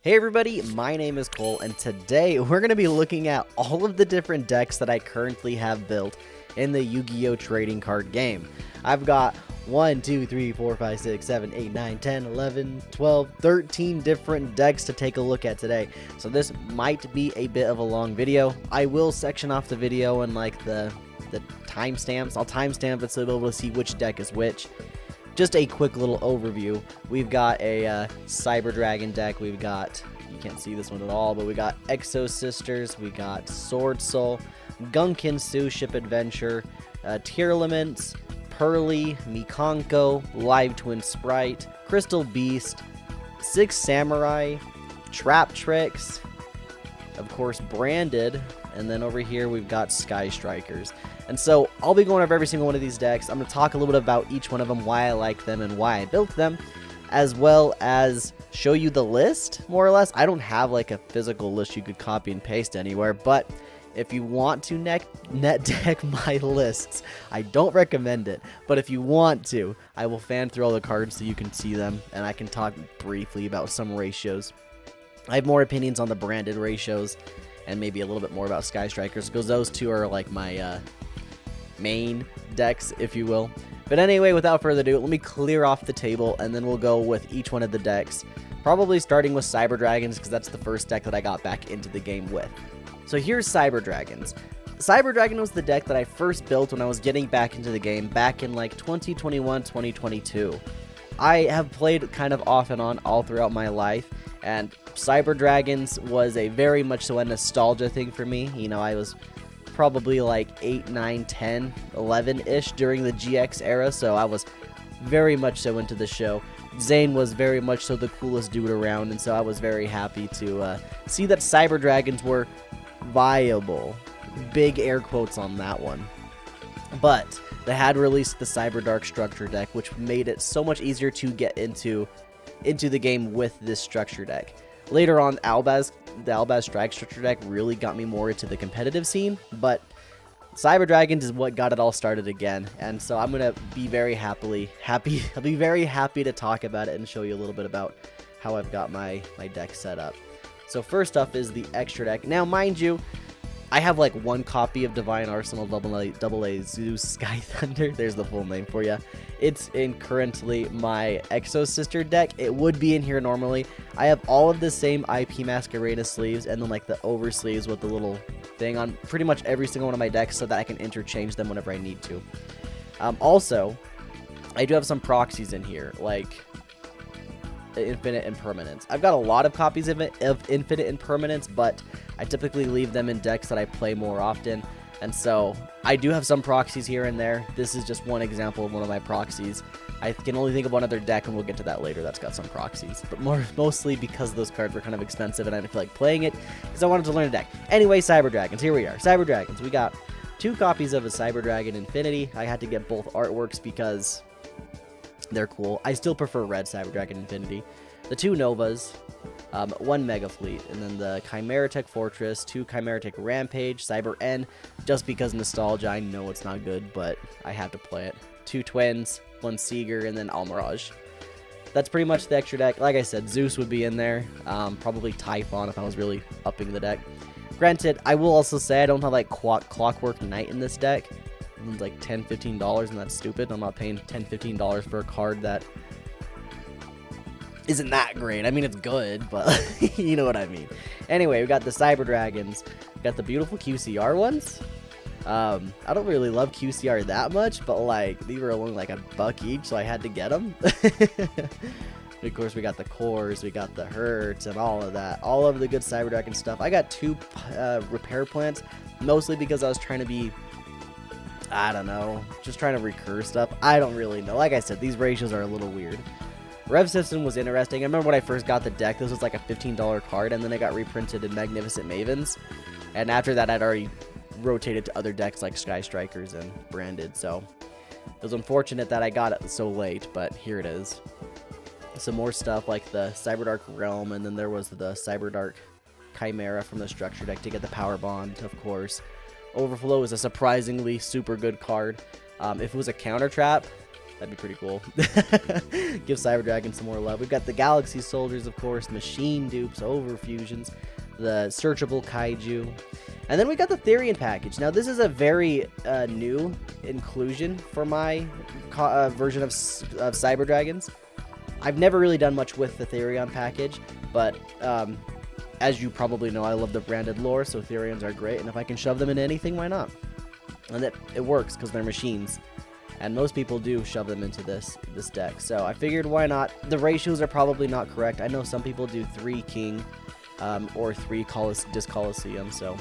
Hey everybody, my name is Cole, and today we're going to be looking at all of the different decks that I currently have built in the Yu-Gi-Oh! Trading card game. I've got 1, 2, 3, 4, 5, 6, 7, 8, 9, 10, 11, 12, 13 different decks to take a look at today. So this might be a bit of a long video. I will section off the video and like the timestamps. I'll timestamp it so you'll be able to see which deck is which. Just a quick little overview. We've got a Cyber Dragon deck. We've got, you can't see this one at all, but we got Exosisters. We got Swordsoul, Gunkan Suship Adventure, Tearlaments, Purrely, Mikanko, Live Twin Spright, Crystal Beast, 6 Samurai, Traptrix, of course Branded, and then over here we've got Sky Strikers. And so I'll be going over every single one of these decks. I'm going to talk a little bit about each one of them, why I like them and why I built them, as well as show you the list, more or less. I don't have like a physical list you could copy and paste anywhere, but if you want to net deck my lists, I don't recommend it, but if you want to, I will fan through all the cards so you can see them, and I can talk briefly about some ratios. I have more opinions on the Branded ratios, and maybe a little bit more about Sky Strikers, because those two are like my main decks, if you will. But anyway, without further ado, let me clear off the table, and then we'll go with each one of the decks, probably starting with Cyber Dragons, because that's the first deck that I got back into the game with. So here's Cyber Dragons. Cyber Dragon was the deck that I first built when I was getting back into the game back in like 2021, 2022. I have played kind of off and on all throughout my life, and Cyber Dragons was a very much so a nostalgia thing for me. You know, I was probably like 8, 9, 10, 11-ish during the GX era, so I was very much so into the show. Zane was very much so the coolest dude around, and so I was very happy to see that Cyber Dragons were viable. Big air quotes on that one. But they had released the Cyber Dark structure deck, which made it so much easier to get into the game with this structure deck. Later on, the Albaz Strike structure deck really got me more into the competitive scene, but Cyber Dragons is what got it all started again, and so I'm gonna be very happy to talk about it and show you a little bit about how I've got my deck set up. So first up is the extra deck. Now, mind you, I have like one copy of Divine Arsenal AA Zeus Sky Thunder. There's the full name for you. It's in currently my Exosister deck. It would be in here normally. I have all of the same IP Masquerade sleeves and then like the over sleeves with the little thing on pretty much every single one of my decks so that I can interchange them whenever I need to. Also, I do have some proxies in here, like Infinite Impermanence. I've got a lot of copies of Infinite Impermanence, but I typically leave them in decks that I play more often, and so I do have some proxies here and there. This is just one example of one of my proxies. I can only think of one other deck, and we'll get to that later, that's got some proxies, but mostly because those cards were kind of expensive and I didn't feel like playing it because I wanted to learn a deck. Anyway, Cyber Dragons, here we are. Cyber Dragons, we got 2 copies of a Cyber Dragon Infinity. I had to get both artworks because they're cool. I still prefer red Cyber Dragon Infinity. The 2 Novas, 1 Mega Fleet, and then the Chimera Tech Fortress, 2 Chimera Tech Rampage, Cyber N, just because nostalgia. I know it's not good, but I had to play it. 2 Twins, 1 Seeger, and then Almirage. That's pretty much the extra deck. Like I said, Zeus would be in there, probably Typhon if I was really upping the deck. Granted, I will also say I don't have like Clockwork Knight in this deck. It's like $10, $15, and that's stupid. I'm not paying $10, $15 for a card that isn't that great. I mean, it's good, but you know what I mean. Anyway, we got the Cyber Dragons. We got the beautiful QCR ones. I don't really love QCR that much, but like these were only like $1 each, so I had to get them. Of course, we got the cores, we got the hurts, and all of that. All of the good Cyber Dragon stuff. I got 2 repair plants, mostly because I was trying to be, I don't know, just trying to recur stuff. I don't really know. Like I said, these ratios are a little weird. Rev System was interesting. I remember when I first got the deck, this was like a $15 card, and then it got reprinted in Magnificent Mavens. And after that, I'd already rotated to other decks like Sky Strikers and Branded, so it was unfortunate that I got it so late, but here it is. Some more stuff like the Cyber Dark Realm, and then there was the Cyber Dark Chimera from the structure deck to get the Power Bond, of course. Overflow is a surprisingly super good card. If it was a counter trap, That'd be pretty cool. Give Cyber Dragon some more love. We've got the Galaxy Soldiers, of course, Machine Dupes, Overfusions, the Searchable Kaiju. And then we got the Therian package. Now, this is a very new inclusion for my version of Cyber Dragons. I've never really done much with the Therion package, but as you probably know, I love the branded lore, so Therions are great, and if I can shove them into anything, why not? And it works because they're machines. And most people do shove them into this deck. So I figured, why not? The ratios are probably not correct. I know some people do 3 King or 3 Discoliseum, so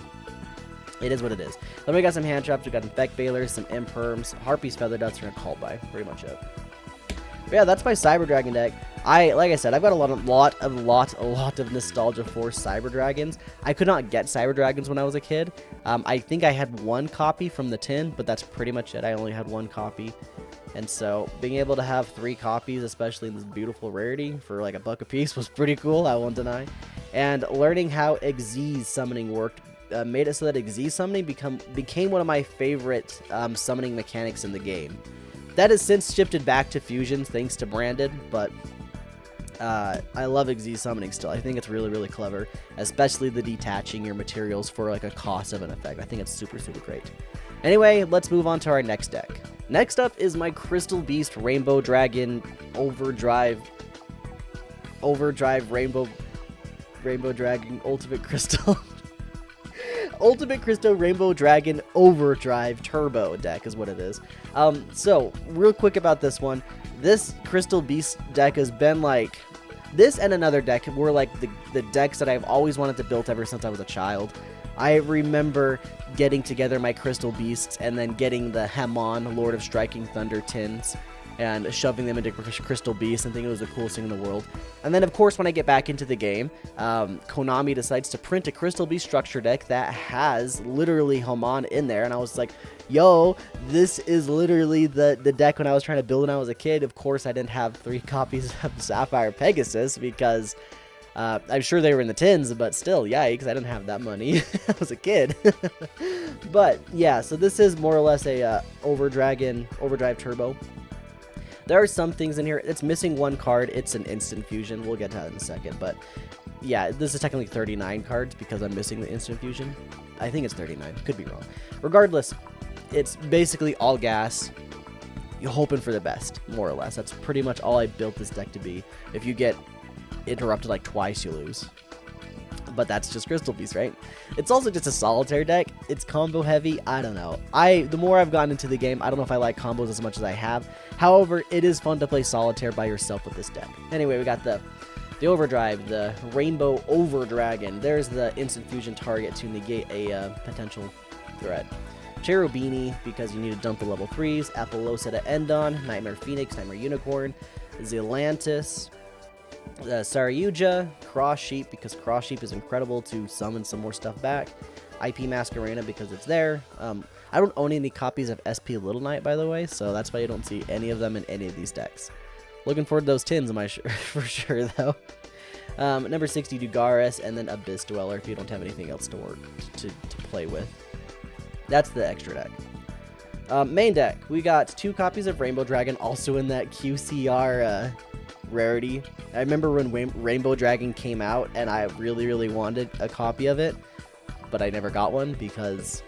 it is what it is. Then we got some hand traps. We got Infect Bailers, some Imperms, Harpy's Feather Dusts, and a Call By. Pretty much it. But yeah, that's my Cyber Dragon deck. Like I said, I've got a lot of nostalgia for Cyber Dragons. I could not get Cyber Dragons when I was a kid. I think I had 1 copy from the tin, but that's pretty much it. I only had 1 copy. And so being able to have 3 copies, especially in this beautiful rarity for like $1 a piece, was pretty cool, I won't deny. And learning how Exe's summoning worked made it so that Exe summoning became one of my favorite summoning mechanics in the game. That has since shifted back to fusions thanks to Branded, but I love Exe summoning still. I think it's really, really clever, especially the detaching your materials for like a cost of an effect. I think it's super, super great. Anyway, let's move on to our next deck. Next up is my Crystal Beast Rainbow Dragon Overdrive Rainbow Dragon Ultimate Crystal. Ultimate Crystal Rainbow Dragon Overdrive Turbo deck is what it is. So, real quick about this one. This Crystal Beast deck has been like... This and another deck were like the decks that I've always wanted to build ever since I was a child. I remember getting together my Crystal Beasts and then getting the Hemon, Lord of Striking Thunder tins, and shoving them into Crystal Beasts and thinking it was the coolest thing in the world. And then, of course, when I get back into the game, Konami decides to print a Crystal Beast structure deck that has literally Hemon in there. And I was like, yo, this is literally the deck when I was trying to build when I was a kid. Of course, I didn't have 3 copies of Sapphire Pegasus because I'm sure they were in the tins, but still, yikes, I didn't have that money. I was a kid. But, yeah, so this is more or less a Overdrive Turbo. There are some things in here. It's missing 1 card. It's an instant fusion. We'll get to that in a second. But yeah, this is technically 39 cards because I'm missing the instant fusion. I think it's 39. Could be wrong. Regardless, it's basically all gas. You're hoping for the best, more or less. That's pretty much all I built this deck to be. If you get interrupted like twice, you lose. But that's just Crystal Beast, right? It's also just a solitaire deck. It's combo heavy. I don't know. The more I've gotten into the game, I don't know if I like combos as much as I have. However, it is fun to play solitaire by yourself with this deck. Anyway, we got the Overdrive, the Rainbow Overdragon. There's the instant fusion target to negate a potential threat. Cherubini, because you need to dump the level 3s. Apollosa to end on. Nightmare Phoenix, Nightmare Unicorn. Zelantis. Saryuja, Cross Sheep, because Cross Sheep is incredible to summon some more stuff back. IP Masquerena, because it's there. I don't own any copies of SP Little Knight, by the way, so that's why you don't see any of them in any of these decks. Looking forward to those tins, for sure, though. Number 60, Dugaris, and then Abyss Dweller, if you don't have anything else to play with. That's the extra deck. Main deck, we got 2 copies of Rainbow Dragon, also in that QCR rarity. I remember when Rainbow Dragon came out and I really, really wanted a copy of it, but I never got one because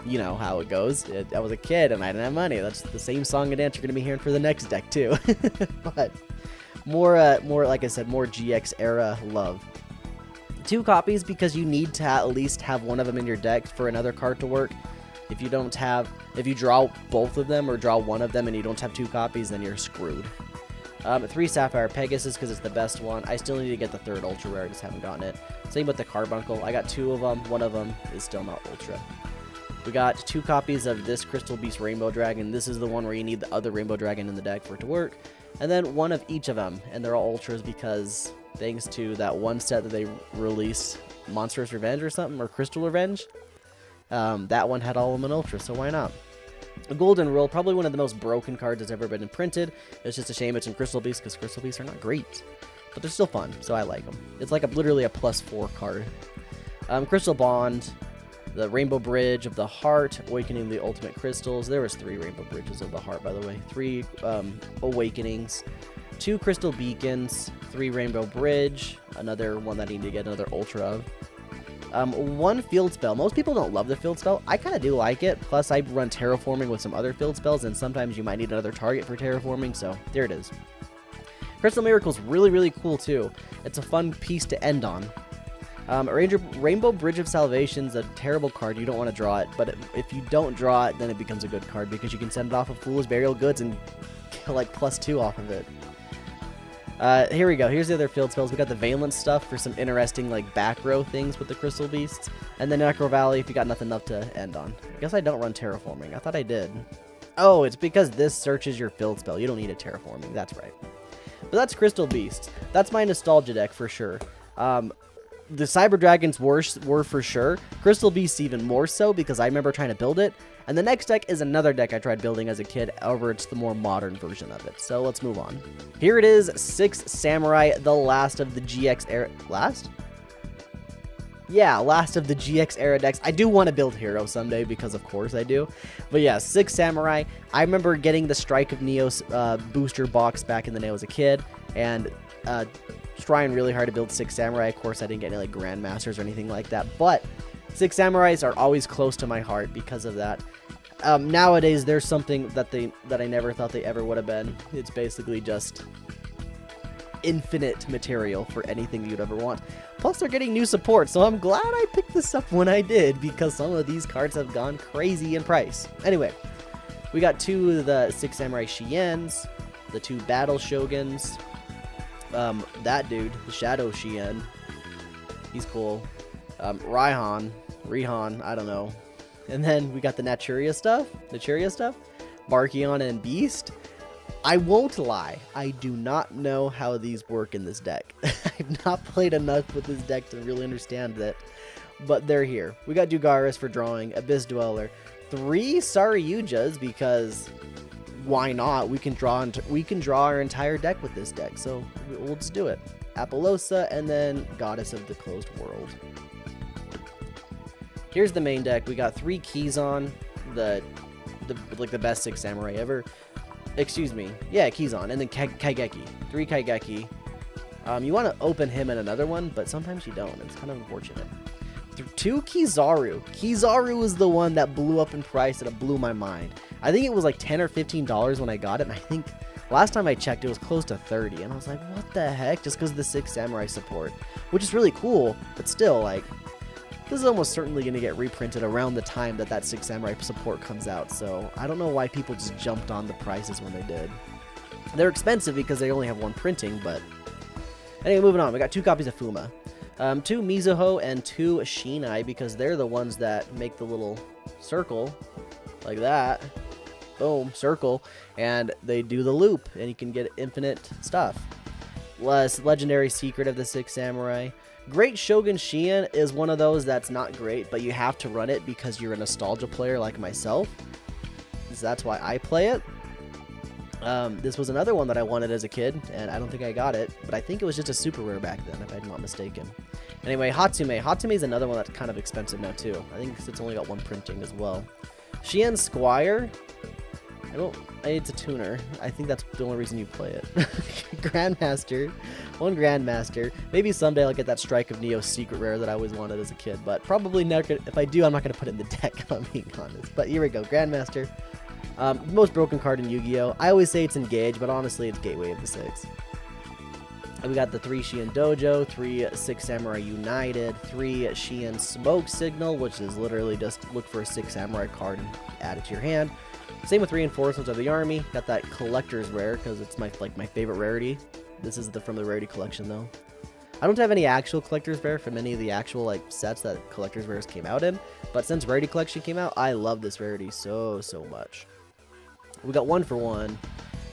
you know how it goes. I was a kid and I didn't have money. That's the same song and dance you're going to be hearing for the next deck too. But more like I said, more GX era love. 2 copies because you need to at least have one of them in your deck for another card to work. If you draw both of them or draw one of them and you don't have 2 copies, then you're screwed. 3 Sapphire Pegasus because it's the best one. I still need to get the 3rd Ultra Rare, I just haven't gotten it. Same with the Carbuncle. I got 2 of them. One of them is still not Ultra. We got 2 copies of this Crystal Beast Rainbow Dragon. This is the one where you need the other Rainbow Dragon in the deck for it to work. And then 1 of each of them. And they're all Ultras because thanks to that one set that they released, Monstrous Revenge or something, or Crystal Revenge, that one had all of them in Ultra, so why not? A Golden Rule, probably one of the most broken cards that's ever been printed. It's just a shame it's in Crystal Beast because Crystal Beasts are not great. But they're still fun, so I like them. It's like literally a +4 card. Crystal Bond, The Rainbow Bridge of the Heart, Awakening the Ultimate Crystals. There was 3 Rainbow Bridges of the Heart, by the way. 3 Awakenings, 2 Crystal Beacons, 3 Rainbow Bridge, another one that I need to get another Ultra of. 1 Field Spell. Most people don't love the Field Spell. I kind of do like it. Plus, I run Terraforming with some other Field Spells, and sometimes you might need another target for Terraforming, so there it is. Crystal Miracle's really, really cool, too. It's a fun piece to end on. Rainbow Bridge of Salvation's a terrible card. You don't want to draw it, but if you don't draw it, then it becomes a good card because you can send it off of Foolish Burial Goods and kill like +2 off of it. Here we go. Here's the other field spells. We got the Valence stuff for some interesting like back row things with the Crystal Beasts, and then Necro Valley if you got nothing enough to end on. I guess I don't run Terraforming. I thought I did. Oh, it's because this searches your field spell. You don't need a Terraforming. That's right. But that's Crystal Beasts. That's my nostalgia deck for sure. The Cyber Dragons were for sure. Crystal Beasts even more so because I remember trying to build it. And the next deck is another deck I tried building as a kid. However, it's the more modern version of it. So let's move on. Here it is, 6 Samurai, the last of the GX era. Last? Yeah, last of the GX era decks. I do want to build Hero someday because of course I do. But yeah, 6 Samurai. I remember getting the Strike of Neos booster box back in the day as a kid. And trying really hard to build 6 Samurai. Of course, I didn't get any like Grandmasters or anything like that, but 6 Samurais are always close to my heart because of that. Nowadays, there's something that I never thought they ever would have been. It's basically just infinite material for anything you'd ever want. Plus, they're getting new support, so I'm glad I picked this up when I did because some of these cards have gone crazy in price. Anyway, we got 2 of the 6 Samurai Shiens, the 2 Battle Shoguns. That dude, the Shadow Shien, he's cool. Rihan, I don't know. And then we got the Naturia stuff, Markion and Beast. I won't lie, I do not know how these work in this deck. I've not played enough with this deck to really understand it, but they're here. We got Dugaris for drawing, Abyss Dweller, 3 Saryujas because why not? We can draw our entire deck with this deck, so we'll just do it. Apollosa and then Goddess of the Closed World. Here's the main deck. We got 3 Kizon, the best 6 Samurai ever. Excuse me. Yeah, Kizon, and then Kaigeki. 3 Kaigeki. You want to open him in another one, but sometimes you don't. It's kind of unfortunate. 2 Kizaru. Kizaru is the one that blew up in price and it blew my mind. I think it was like $10 or $15 when I got it, and I think last time I checked it was close to 30, and I was like, what the heck? Just because of the 6 Samurai support, which is really cool, but still, like, this is almost certainly going to get reprinted around the time that 6 Samurai support comes out, so I don't know why people just jumped on the prices when they did. They're expensive because they only have 1 printing, but anyway, moving on. We got 2 copies of Fuma. 2 Mizuho and 2 Shinai because they're the ones that make the little circle like that. Boom, circle, and they do the loop, and you can get infinite stuff. Legendary Secret of the 6 Samurai. Great Shogun Shien is one of those that's not great, but you have to run it because you're a nostalgia player like myself. So that's why I play it. This was another one that I wanted as a kid, and I don't think I got it, but I think it was just a super rare back then, if I'm not mistaken. Anyway, Hatsume. Hatsume is another one that's kind of expensive now, too. I think it's only got 1 printing as well. Shien Squire. It's a tuner. I think that's the only reason you play it. Grandmaster. 1 Grandmaster. Maybe someday I'll get that Strike of Neo secret rare that I always wanted as a kid, but probably never. If I do, I'm not going to put it in the deck, if I'm being honest. But here we go. Grandmaster. Most broken card in Yu-Gi-Oh! I always say it's Engage, but honestly it's Gateway of the 6. And we got the 3 Shien Dojo, 3 6 Samurai United, 3 Shien Smoke Signal, which is literally just look for a 6 Samurai card and add it to your hand. Same with Reinforcements of the Army. Got that Collector's Rare because it's my favorite rarity. This is from the Rarity Collection though. I don't have any actual Collector's Rare from any of the actual sets that Collector's Rares came out in, but since Rarity Collection came out, I love this rarity so much. We got 1 for 1.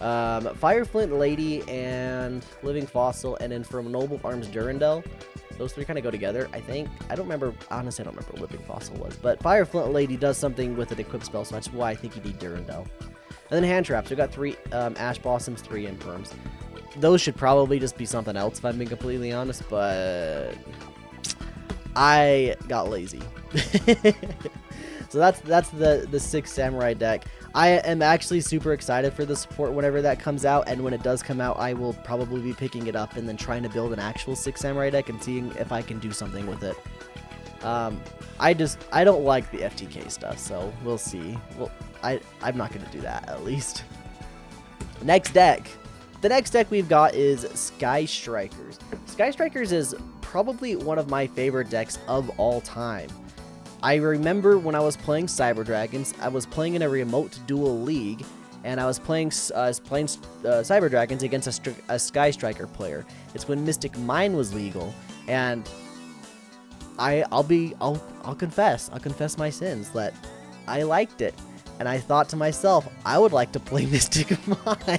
Fireflint Lady and Living Fossil, and then from Noble Arms Durandal. Those 3 kind of go together, I think. Honestly, I don't remember what Living Fossil was, but Fireflint Lady does something with an equip spell, so that's why I think you need Durandal. And then Hand Traps. We got 3 Ash Blossoms, 3 Imperms. Those should probably just be something else, if I'm being completely honest, but I got lazy. So that's the 6 Samurai deck. I am actually super excited for the support whenever that comes out, and when it does come out, I will probably be picking it up and then trying to build an actual 6 Samurai deck and seeing if I can do something with it. I don't like the FTK stuff, so we'll see. Well, I'm not going to do that, at least. Next deck. The next deck we've got is Sky Strikers. Sky Strikers is probably one of my favorite decks of all time. I remember when I was playing Cyber Dragons, I was playing in a remote duel league, and I was playing Cyber Dragons against a Sky Striker player. It's when Mystic Mine was legal, and I'll confess my sins that I liked it, and I thought to myself, I would like to play Mystic Mine.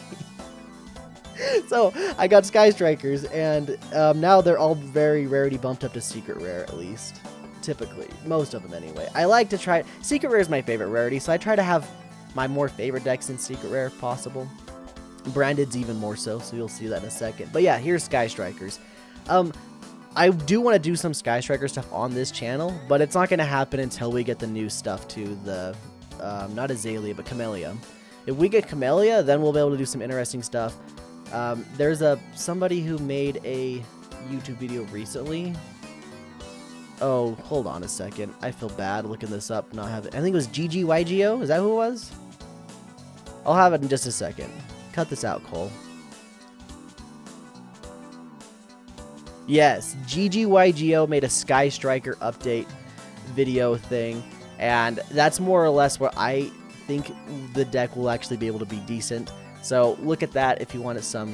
So I got Sky Strikers, and now they're all very rarity bumped up to Secret Rare, at least. Typically, most of them anyway. I like to try. Secret Rare is my favorite rarity, so I try to have my more favorite decks in Secret Rare if possible. Branded's even more so you'll see that in a second. But yeah, here's Sky Strikers. I do want to do some Sky Striker stuff on this channel, but it's not going to happen until we get the new stuff to the, not Azalea, but Camellia. If we get Camellia, then we'll be able to do some interesting stuff. There's somebody who made a YouTube video recently. Oh, hold on a second. I feel bad looking this up, not having. I think it was yugioh. Is that who it was? I'll have it in just a second. Cut this out, Cole. Yes, yugioh made a Sky Striker update video thing, and that's more or less where I think the deck will actually be able to be decent. So look at that if you wanted some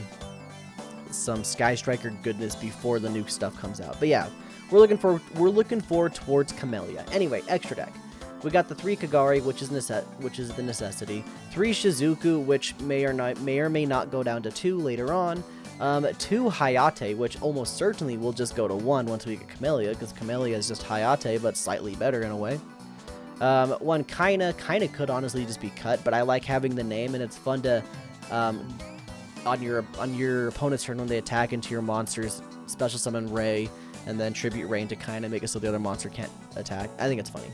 Sky Striker goodness before the new stuff comes out. But yeah, we're looking forward towards Camellia. Anyway, extra deck. We got the 3 Kagari, which is the necessity. 3 Shizuku, which may or may not go down to 2 later on. 2 Hayate, which almost certainly will just go to 1 once we get Camellia, because Camellia is just Hayate, but slightly better in a way. 1 Kaina could honestly just be cut, but I like having the name, and it's fun to, on your opponent's turn when they attack into your monsters, special summon Ray, and then tribute Ray into Kaina, make it so the other monster can't attack. I think it's funny.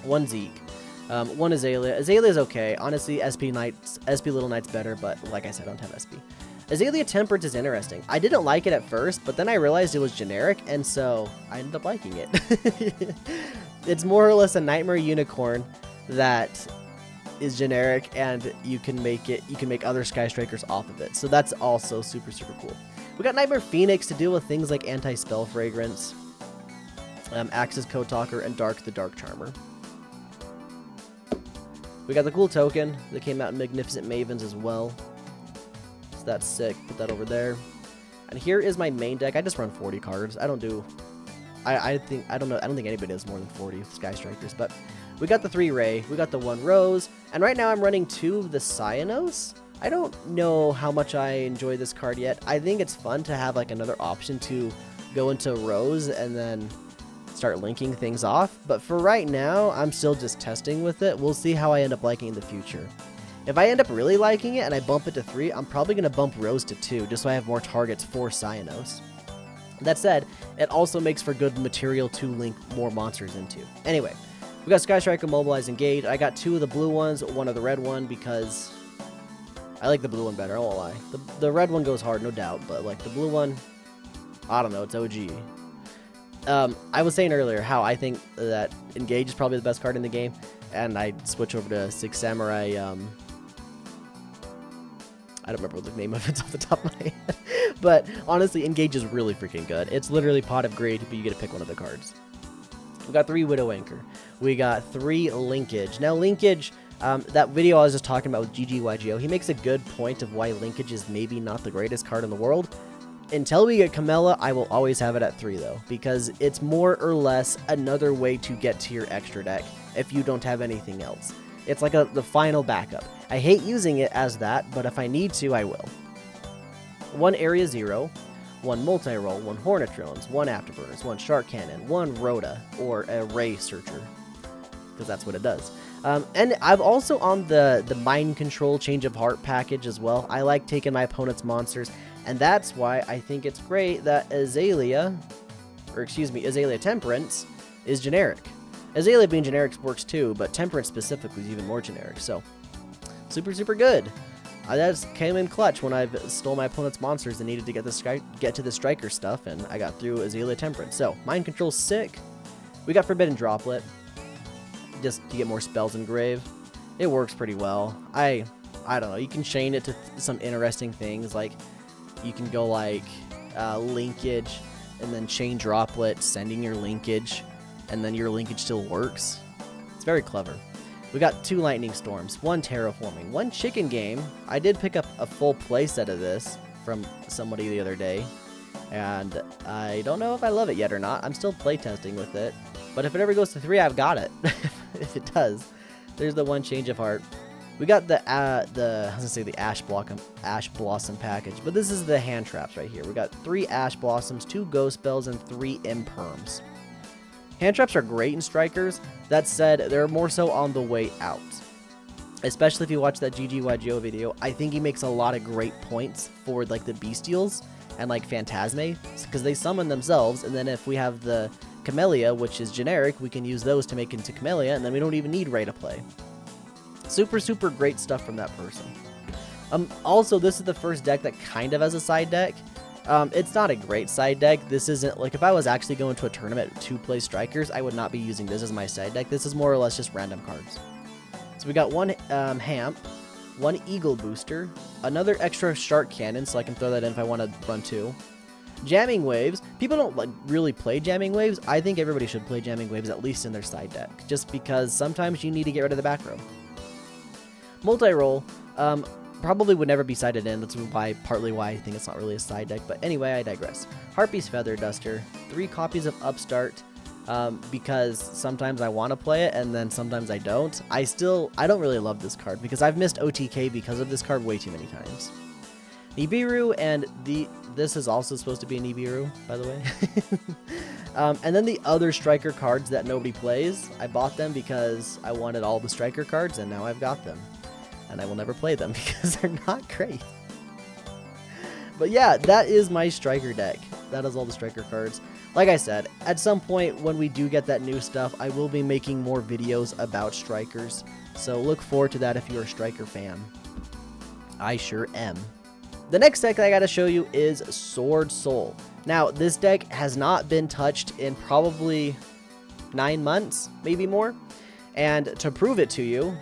1 Zeke. 1 Azalea. Azalea is okay. Honestly, SP Little Knight's better, but like I said, I don't have SP. Azalea Temperance is interesting. I didn't like it at first, but then I realized it was generic, and so I ended up liking it. It's more or less a Nightmare Unicorn that is generic, and you can make other Sky Strikers off of it. So that's also super, super cool. We got Nightmare Phoenix to deal with things like Anti-Spell Fragrance, Axis Code Talker, and Dark the Dark Charmer. We got the cool token that came out in Magnificent Mavens as well. So that's sick. Put that over there. And here is my main deck. I just run 40 cards. I don't think anybody does more than 40 with Sky Strikers, but we got the 3 Ray, we got the 1 Rose, and right now I'm running 2 of the Cyanos. I don't know how much I enjoy this card yet. I think it's fun to have like another option to go into Rose and then start linking things off, but for right now, I'm still just testing with it. We'll see how I end up liking in the future. If I end up really liking it and I bump it to 3, I'm probably going to bump Rose to 2, just so I have more targets for Cyanos. That said, it also makes for good material to link more monsters into. Anyway, we got Sky Striker, Mobilize, Engage. I got 2 of the blue ones, 1 of the red one, because I like the blue one better, I won't lie. The red one goes hard, no doubt, but like the blue one, I don't know, it's OG. I was saying earlier how I think that Engage is probably the best card in the game, and I switch over to 6 Samurai, I don't remember what the name of it's off the top of my head. But honestly, Engage is really freaking good. It's literally Pot of Greed, but you get to pick one of the cards. We got 3 Widow Anchor. We got 3 Linkage. Now, Linkage, that video I was just talking about with yugioh, he makes a good point of why Linkage is maybe not the greatest card in the world. Until we get Camellia, I will always have it at 3, though, because it's more or less another way to get to your extra deck if you don't have anything else. It's like the final backup. I hate using it as that, but if I need to, I will. 1 Area Zero, 1 Multi-Roll, 1 Hornetrons, 1 Afterburners, 1 Shark Cannon, 1 Rhoda, or a Ray Searcher, because that's what it does. And I'm also on the Mind Control Change of Heart package as well. I like taking my opponent's monsters, and that's why I think it's great that Azalea, or excuse me, Azalea Temperance is generic. Azalea being generic works too, but Temperance specifically is even more generic, so super, super good. That just came in clutch when I stole my opponent's monsters and needed to get to the striker stuff, and I got through Azalea Temperance. So, Mind Control's sick. We got Forbidden Droplet, just to get more spells engraved. It works pretty well. I don't know, you can chain it to some interesting things, like you can go like linkage, and then chain Droplet, sending your linkage, and then your linkage still works. It's very clever. We got 2 Lightning Storms, 1 Terraforming, 1 Chicken Game. I did pick up a full playset of this from somebody the other day, and I don't know if I love it yet or not. I'm still playtesting with it, but if it ever goes to 3, I've got it. If it does. There's the 1 Change of Heart. We got the I was gonna say the Ash Blossom package, but this is the hand traps right here. We got 3 Ash Blossoms, 2 Ghost Spells, and 3 Imperms. Hand traps are great in strikers. That said, they're more so on the way out. Especially if you watch that yugioh video, I think he makes a lot of great points for like the Bestials and like Phantasme, because they summon themselves, and then if we have the Camellia, which is generic, we can use those to make into Camellia, and then we don't even need Ray to play. Super, super great stuff from that person. Also, this is the first deck that kind of has a side deck. It's not a great side deck. This isn't, like, if I was actually going to a tournament to play strikers, I would not be using this as my side deck. This is more or less just random cards. So we got 1 Hamp, 1 Eagle Booster, another extra Shark Cannon, so I can throw that in if I want to run 2. Jamming Waves. People don't like really play Jamming Waves. I think everybody should play Jamming Waves at least in their side deck, just because sometimes you need to get rid of the back row. Multi-roll. Probably would never be sided in. That's partly why I think it's not really a side deck. But anyway, I digress. Harpy's Feather Duster. 3 copies of Upstart. Because sometimes I want to play it and then sometimes I don't. I don't really love this card because I've missed OTK because of this card way too many times. Nibiru, and this is also supposed to be a Nibiru, by the way. And then the other striker cards that nobody plays, I bought them because I wanted all the striker cards, and now I've got them. And I will never play them because they're not great. But yeah, that is my striker deck. That is all the striker cards. Like I said, at some point when we do get that new stuff, I will be making more videos about strikers. So look forward to that if you're a striker fan. I sure am. The next deck I gotta show you is Swordsoul. Now, this deck has not been touched in probably 9 months, maybe more. And to prove it to you,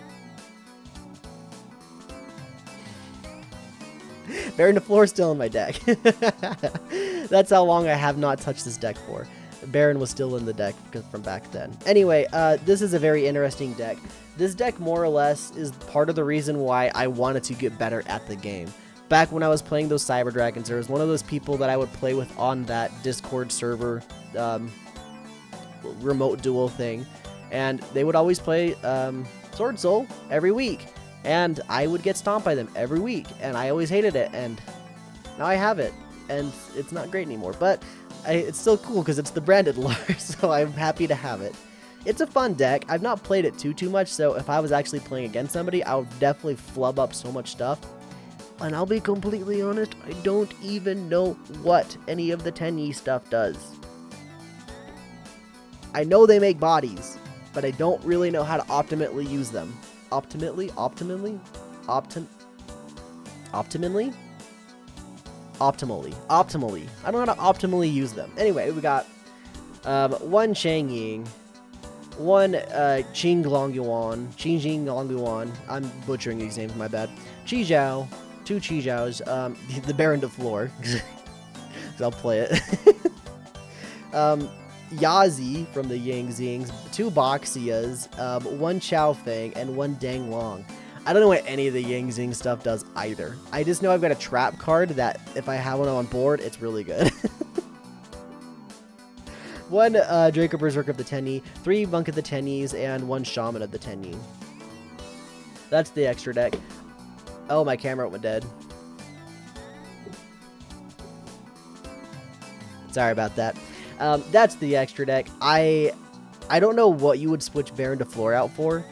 Baron DeFleur is still in my deck. That's how long I have not touched this deck for. Baron was still in the deck from back then. Anyway, this is a very interesting deck. This deck more or less is part of the reason why I wanted to get better at the game. Back when I was playing those Cyber Dragons, there was one of those people that I would play with on that Discord server remote duel thing, and they would always play Swordsoul every week, and I would get stomped by them every week, and I always hated it, and now I have it, and it's not great anymore, but it's still cool because it's the branded lore, so I'm happy to have it. It's a fun deck. I've not played it too much, so if I was actually playing against somebody, I would definitely flub up so much stuff. And I'll be completely honest, I don't even know what any of the Tenyi stuff does. I know they make bodies, but I don't really know how to optimally use them. Optimally? Optimally? I don't know how to optimally use them. Anyway, we got 1 Changying, 1 Qingjing Longyuan. I'm butchering these names, my bad. Chijiao. 2 Chijiaos, the Baron DeFleur, because I'll play it. Yazi from the Yang Zings, 2 Boxias, 1 Chao Feng, and 1 Dang Long. I don't know what any of the Yang Zing stuff does either. I just know I've got a trap card that if I have one on board, it's really good. 1 Draco Berserker of the Tenyi, 3 Monk of the Tenyis, and 1 Shaman of the Tenyi. That's the extra deck. Oh, my camera went dead. Sorry about that. That's the extra deck. I don't know what you would switch Baron DeFleur out for.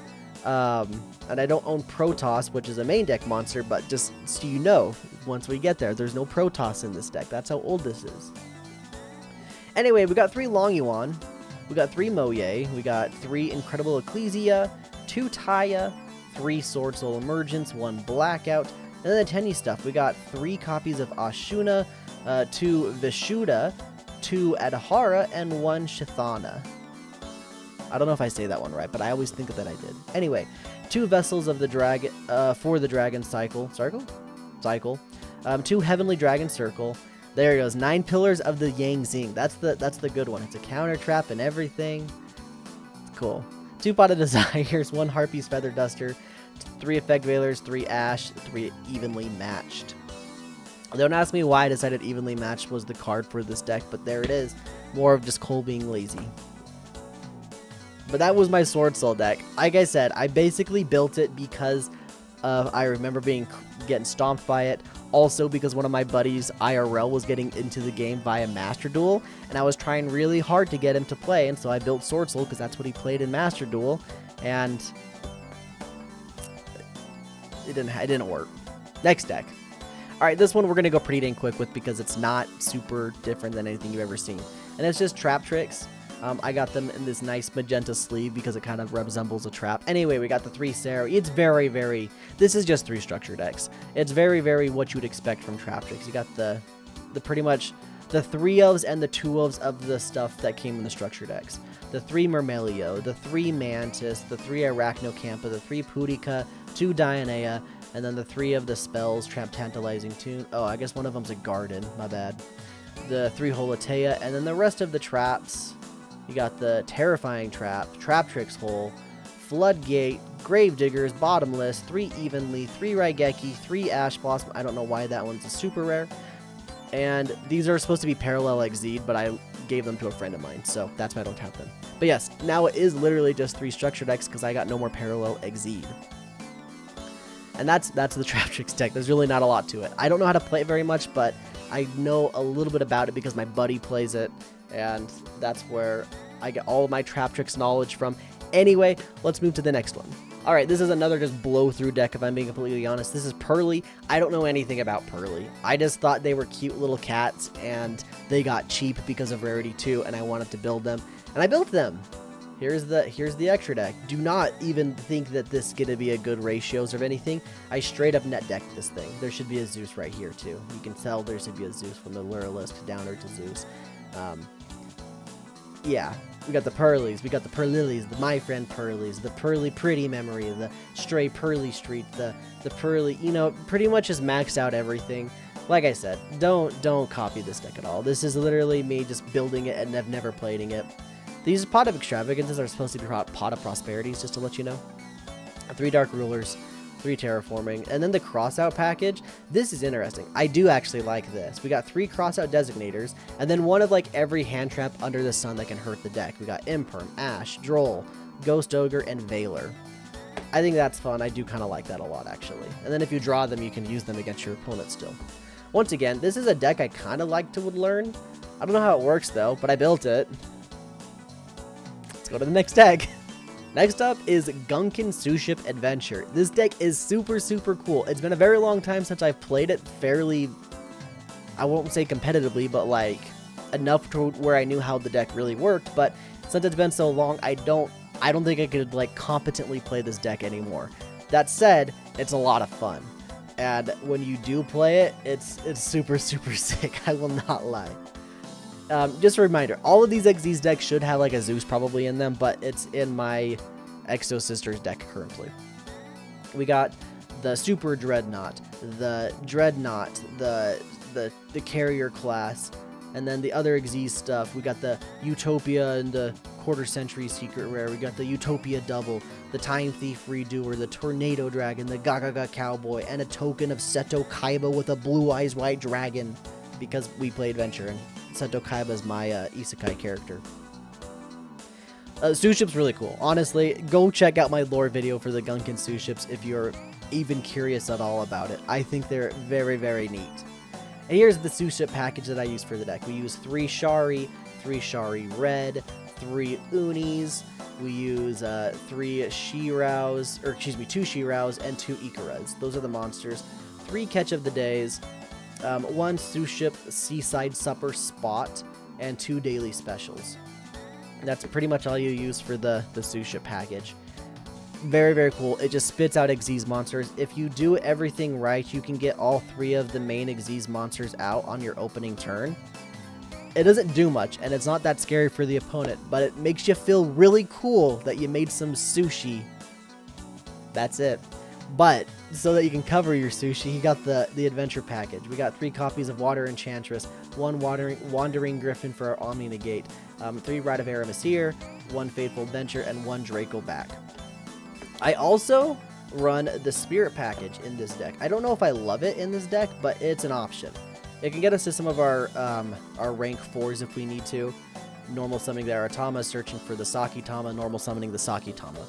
And I don't own Protoss, which is a main deck monster, but just so you know, once we get there, there's no Protoss in this deck. That's how old this is. Anyway, we got 3 Long Yuan, we got 3 Moye, we got 3 Incredible Ecclesia, 2 Taya, 3 Swordsoul Emergence, 1 Blackout, and then the Tenny stuff. We got 3 copies of Ashuna, 2 Vishuddha, 2 Adhara, and 1 Shithana. I don't know if I say that one right, but I always think that I did. Anyway, 2 Vessels of the Dragon, for the Dragon Cycle. 2 Heavenly Dragon Circle. There it goes. 9 Pillars of the Yang Xing. That's the good one. It's a counter trap and everything. It's cool. 2 Pot of Desires, 1 Harpy's Feather Duster, 3 Effect Veilers, 3 Ash, 3 Evenly Matched. Don't ask me why I decided Evenly Matched was the card for this deck, but there it is. More of just Cole being lazy. But that was my Swordsoul deck. Like I said, I basically built it because I remember getting stomped by it. Also because one of my buddies, IRL, was getting into the game via Master Duel, and I was trying really hard to get him to play, and so I built Swordsoul because that's what he played in Master Duel, and it didn't work. Next deck. Alright, this one we're going to go pretty dang quick with because it's not super different than anything you've ever seen. And it's just Traptrix. I got them in this nice magenta sleeve because it kind of resembles a trap. Anyway, we got the 3 Sarah. It's very, very... This is just 3 structure decks. It's very, very what you would expect from Traptrix. You got the pretty much the 3 elves and the 2 elves of the stuff that came in the structure decks. The 3 Myrmelio, the 3 Mantis, the 3 Arachnocampa, the 3 Pudica, 2 Dionea, and then the 3 of the spells, Tantalizing Tune. Oh, I guess one of them's a garden. My bad. The 3 Holatea, and then the rest of the traps... You got the Terrifying Trap, Traptrix Hole, Floodgate, Gravediggers, Bottomless, 3 Evenly, 3 Raigeki, 3 Ash Blossom. I don't know why that one's a super rare. And these are supposed to be Parallel Exceed, but I gave them to a friend of mine, so that's why I don't count them. But yes, now it is literally just 3 structure decks because I got no more Parallel Exceed. And that's the Traptrix deck. There's really not a lot to it. I don't know how to play it very much, but I know a little bit about it because my buddy plays it. And that's where I get all of my Traptrix knowledge from. Anyway, let's move to the next one. Alright, this is another just blow-through deck, if I'm being completely honest. This is Purrely. I don't know anything about Purrely. I just thought they were cute little cats, and they got cheap because of Rarity 2, and I wanted to build them. And I built them! Here's the extra deck. Do not even think that this is going to be a good ratios or anything. I straight up net decked this thing. There should be a Zeus right here, too. You can tell there should be a Zeus from the lure list downer to Zeus. Yeah, we got the Purrelys, we got the Purrelys, the My Friend Purrelys, the Purrely Pretty Memory, the Stray Purrely Street, the Purrely, you know, pretty much just maxed out everything. Like I said, don't copy this deck at all. This is literally me just building it and never playing it. These Pot of Extravagances are supposed to be Pot of Prosperities, just to let you know. 3 Dark Rulers, 3 Terraforming, and then the Crossout package. This is interesting. I do actually like this. We got 3 Crossout Designators, and then one of like every hand trap under the sun that can hurt the deck. We got Imperm, Ash, Droll, Ghost Ogre, and Veiler. I think that's fun. I do kind of like that a lot, actually. And then if you draw them, you can use them against your opponent still. Once again, this is a deck I kind of like to learn. I don't know how it works, though, but I built it. Let's go to the next deck. Next up is Gunkan Suship Adventure. This deck is super, super cool. It's been a very long time since I've played it fairly, I won't say competitively, but like enough to where I knew how the deck really worked. But since it's been so long, I don't think I could like competently play this deck anymore. That said, it's a lot of fun. And when you do play it, it's super, super sick. I will not lie. Just a reminder, all of these Xyz decks should have like a Zeus probably in them, but it's in my Exosisters deck currently. We got the Super Dreadnought, the Dreadnought, the Carrier class, and then the other Xyz stuff. We got the Utopia and the Quarter Century Secret Rare. We got the Utopia Double, the Time Thief Redoer, the Tornado Dragon, the Gagaga Cowboy, and a token of Seto Kaiba with a Blue Eyes White Dragon, because we play Adventure and Seto Kaiba is my isekai character. Suship's really cool. Honestly, go check out my lore video for the Gunkan Suships if you're even curious at all about it. I think they're very, very neat. And here's the Suship package that I use for the deck. We use 3 Shari, 3 Shari Red, 3 Unis. We use 3 Shiraos, or excuse me, 2 Shiraos and 2 Ikaras. Those are the monsters. 3 Catch of the Days. 1 Suship Seaside Supper Spot, and 2 daily specials. That's pretty much all you use for the Suship package. Very, very cool. It just spits out Xyz monsters. If you do everything right, you can get all 3 of the main Xyz monsters out on your opening turn. It doesn't do much, and it's not that scary for the opponent, but it makes you feel really cool that you made some sushi. That's it. But, so that you can cover your sushi, you got the adventure package. We got 3 copies of Water Enchantress, 1 Wandering Griffin for our Omni Negate, 3 Rite of Aramasir, 1 Faithful Adventure, and 1 Draco back. I also run the Spirit package in this deck. I don't know if I love it in this deck, but it's an option. It can get us to some of our rank 4s if we need to. Normal summoning the Aratama, searching for the Sakitama, normal summoning the Sakitama.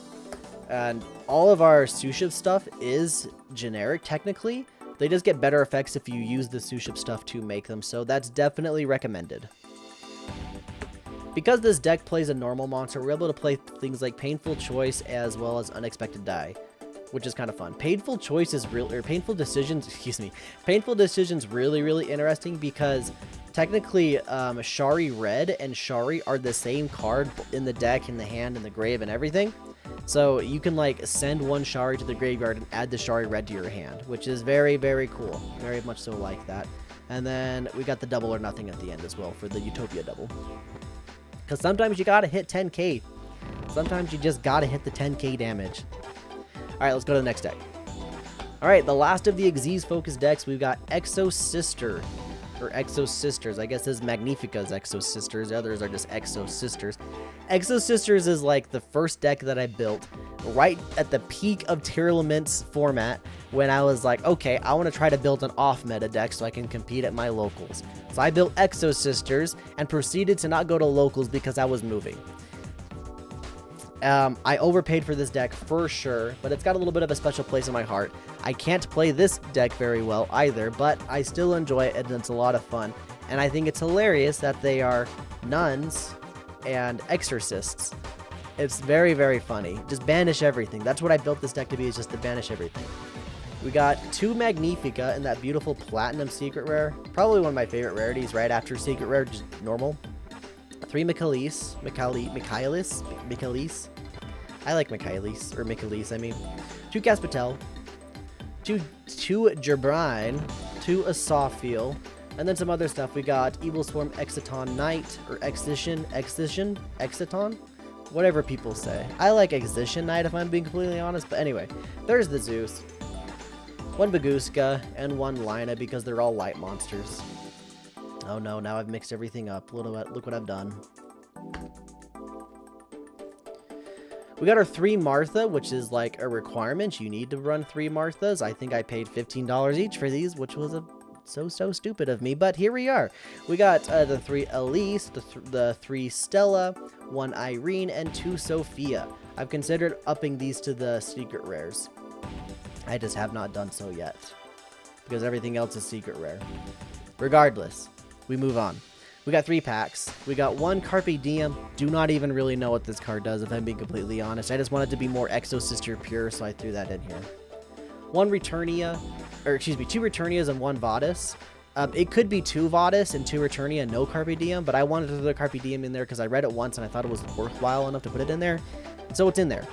And all of our Suship stuff is generic technically. They just get better effects if you use the Suship stuff to make them, so that's definitely recommended. Because this deck plays a normal monster, we're able to play things like Painful Choice as well as Unexpected Die, which is kind of fun. Painful Decisions really, really interesting because technically Shari Red and Shari are the same card in the deck, in the hand, in the grave, and everything. So you can like send 1 Shari to the graveyard and add the Shari Red to your hand, which is very, very cool. Very much so like that. And then we got the Double or Nothing at the end as well for the Utopia double. Because sometimes you gotta hit 10k. Sometimes you just gotta hit the 10k damage. Alright, let's go to the next deck. Alright, the last of the Xyz focus decks, we've got Exosister. Or Exosisters. I guess this is Magnifica's Exosisters. The others are just Exosisters. Exosisters is like the first deck that I built right at the peak of Tearlaments format when I was like, okay, I want to try to build an off-meta deck so I can compete at my locals. So I built Exosisters and proceeded to not go to locals because I was moving. I overpaid for this deck for sure, but it's got a little bit of a special place in my heart. I can't play this deck very well either, but I still enjoy it and it's a lot of fun. And I think it's hilarious that they are nuns and exorcists. It's very, very funny. Just banish everything. That's what I built this deck to be, is just to banish everything. We got 2 Magnifica in that beautiful Platinum Secret Rare. Probably one of my favorite rarities right after Secret Rare, just normal. 3 Michaelis. I like Michaelis, or Michaelis, I mean. 2 Caspatel. 2 Gerbrine. 2 Asophiel. And then some other stuff. We got Evil Swarm Exiton Knight, or Exiton? Whatever people say. I like Exition Knight if I'm being completely honest, but anyway. There's the Zeus. 1 Baguska, and 1 Lina because they're all light monsters. Oh no, now I've mixed everything up. Look what I've done. We got our 3 Martha, which is like a requirement. You need to run 3 Marthas. I think I paid $15 each for these, which was so stupid of me, but here we are. We got the 3 Elise, the 3 Stella, 1 Irene, and 2 Sophia. I've considered upping these to the secret rares. I just have not done so yet, because everything else is secret rare. Regardless, we move on. We got 3 packs. We got 1 Carpe Diem. Do not even really know what this card does, if I'm being completely honest. I just wanted to be more Exosister pure, so I threw that in here. 1 Returnia, or excuse me, 2 Returnias and 1 Vadis. It could be 2 Vadis and 2 Returnia, no Carpe Diem, but I wanted to throw the Carpe Diem in there because I read it once and I thought it was worthwhile enough to put it in there. So it's in there.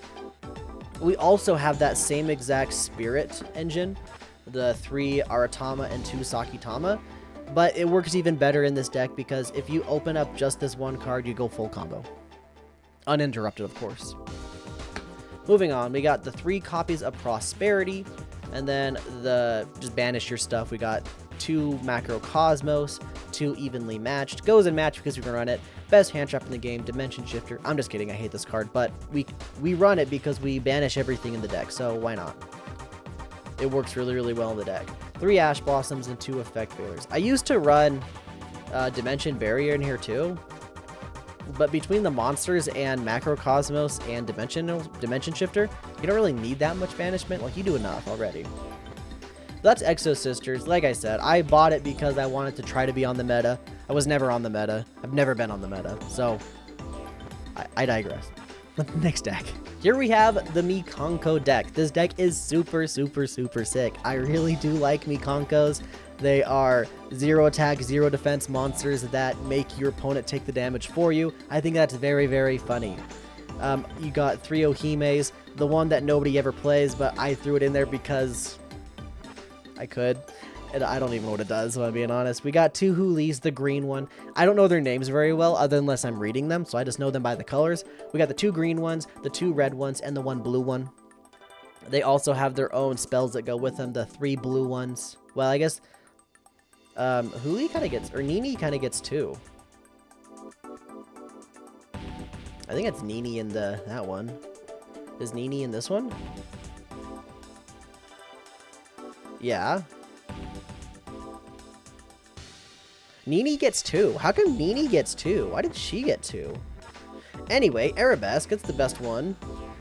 We also have that same exact Spirit engine, the 3 Aratama and 2 Sakitama, but it works even better in this deck because if you open up just this 1 card, you go full combo. Uninterrupted, of course. Moving on, we got the 3 copies of Prosperity, and then just banish your stuff. We got 2 Macrocosmos, 2 Evenly Matched. Goes in match because we can run it. Best hand trap in the game, Dimension Shifter. I'm just kidding, I hate this card, but we run it because we banish everything in the deck, so why not? It works really, really well in the deck. 3 Ash Blossoms and 2 Effect Failures. I used to run Dimension Barrier in here too, but between the monsters and Macrocosmos and Dimension Shifter, you don't really need that much banishment. Like, you do enough already. That's Exosisters. Like I said, I bought it because I wanted to try to be on the meta. I was never on the meta. I've never been on the meta, so I digress. Next deck. Here we have the Mikanko deck. This deck is super sick. I really do like Mikankos. They are 0 attack, 0 defense monsters that make your opponent take the damage for you. I think that's very, very funny. You got 3 Ohimes, the one that nobody ever plays, but I threw it in there because I could. And I don't even know what it does, if I'm being honest. We got 2 Hulis, the green one. I don't know their names very well, unless I'm reading them, so I just know them by the colors. We got the 2 green ones, the 2 red ones, and the 1 blue one. They also have their own spells that go with them, the 3 blue ones. Well, I guess Huli kind of gets, or Nini kind of gets 2. I think it's Nini in that one. Is Nini in this one? Yeah. Nini gets 2. How come Nini gets 2? Why did she get 2? Anyway, Arabesque, it's the best one.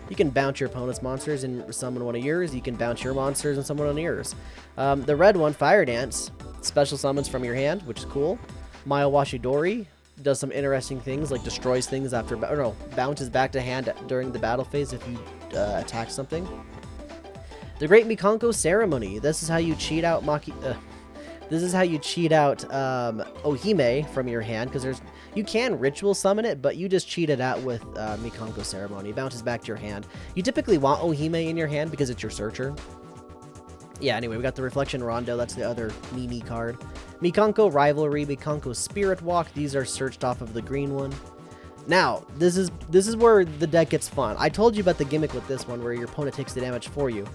You can bounce your opponent's monsters and summon one of yours. You can bounce your monsters and summon one of yours. The red one, Fire Dance, special summons from your hand, which is cool. Mayawashidori does some interesting things, like destroys things after, or no, bounces back to hand during the battle phase if you attack something. The Great Mikanko Ceremony. This is how you cheat out Ohime from your hand, because you can ritual summon it, but you just cheat it out with Mikanko Ceremony. It bounces back to your hand. You typically want Ohime in your hand because it's your searcher. Yeah, anyway, we got the Reflection Rondo. That's the other Nini card. Mikanko Rivalry, Mikanko Spirit Walk. These are searched off of the green one. Now, this is where the deck gets fun. I told you about the gimmick with this one, where your opponent takes the damage for you.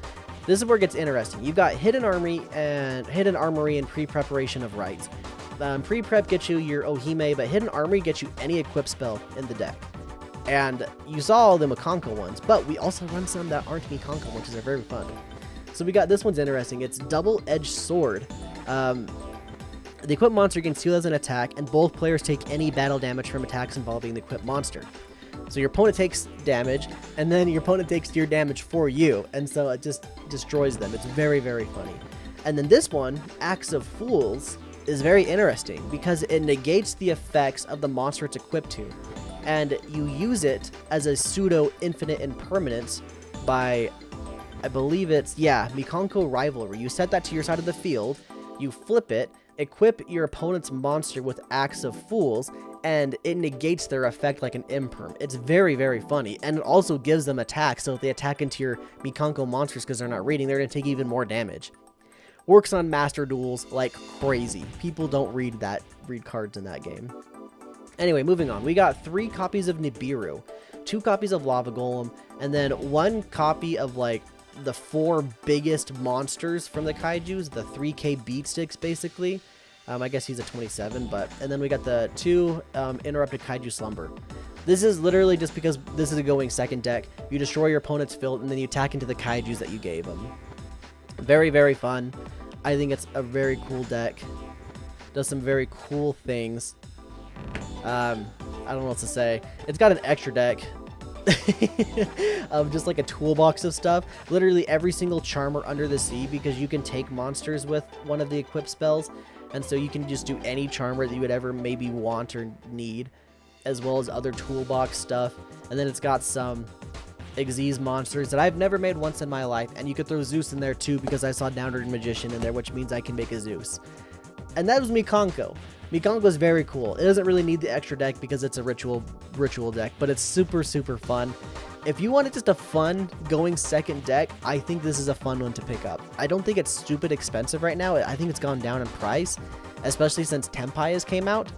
This is where it gets interesting. You've got Hidden Armory and Pre-Preparation of Rites. Pre-Prep gets you your Ohime, but Hidden Armory gets you any equip spell in the deck. And you saw all the Mikanko ones, but we also run some that aren't Mikanko ones, which are very fun. So we got this one's interesting. It's Double-Edged Sword. The equipped monster gains 2,000 attack, and both players take any battle damage from attacks involving the equipped monster. So your opponent takes damage, and then your opponent takes your damage for you, and so it just destroys them. It's very, very funny. And then this one, Axe of Fools, is very interesting because it negates the effects of the monster it's equipped to, and you use it as a pseudo infinite impermanence by, I believe it's, yeah, Mikanko Rivalry. You set that to your side of the field, you flip it, equip your opponent's monster with Axe of Fools, and it negates their effect like an imperm. It's very, very funny, and it also gives them attack, so if they attack into your Mikanko monsters because they're not reading, they're going to take even more damage. Works on Master Duels like crazy. People don't read cards in that game. Anyway, moving on. We got 3 copies of Nibiru, 2 copies of Lava Golem, and then 1 copy of, like, the 4 biggest monsters from the Kaijus, the 3K beat sticks, basically. I guess he's a 27, and then we got the 2 Interrupted Kaiju Slumber. This is literally just because this is a going second deck. You destroy your opponent's field, and then you attack into the Kaijus that you gave them. Very, very fun. I think it's a very cool deck. Does some very cool things. I don't know what to say. It's got an extra deck of just like a toolbox of stuff. Literally every single charmer under the sea, because you can take monsters with one of the equipped spells, and so you can just do any charmer that you would ever maybe want or need, as well as other toolbox stuff. And then it's got some Xyz monsters that I've never made once in my life, and you could throw Zeus in there too, because I saw Downward Magician in there, which means I can make a Zeus. And that was Mikanko. Mikanko is very cool. It doesn't really need the extra deck because it's a ritual deck, but it's super, super fun. If you wanted just a fun going second deck, I think this is a fun one to pick up. I don't think it's stupid expensive right now. I think it's gone down in price, especially since Tenpai has came out.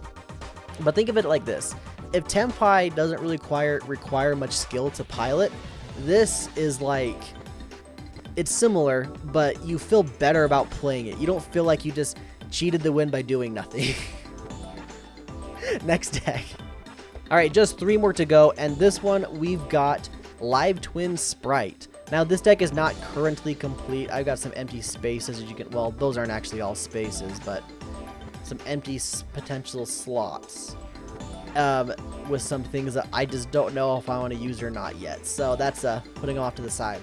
But think of it like this. If Tenpai doesn't really require much skill to pilot, this is like, it's similar, but you feel better about playing it. You don't feel like you just cheated the win by doing nothing. Next deck. Alright, just 3 more to go, and this one we've got Live Twin Spright. Now this deck is not currently complete. I've got some empty spaces, as you can, well, those aren't actually all spaces, but some empty potential slots. With some things that I just don't know if I want to use or not yet. So that's putting off to the side.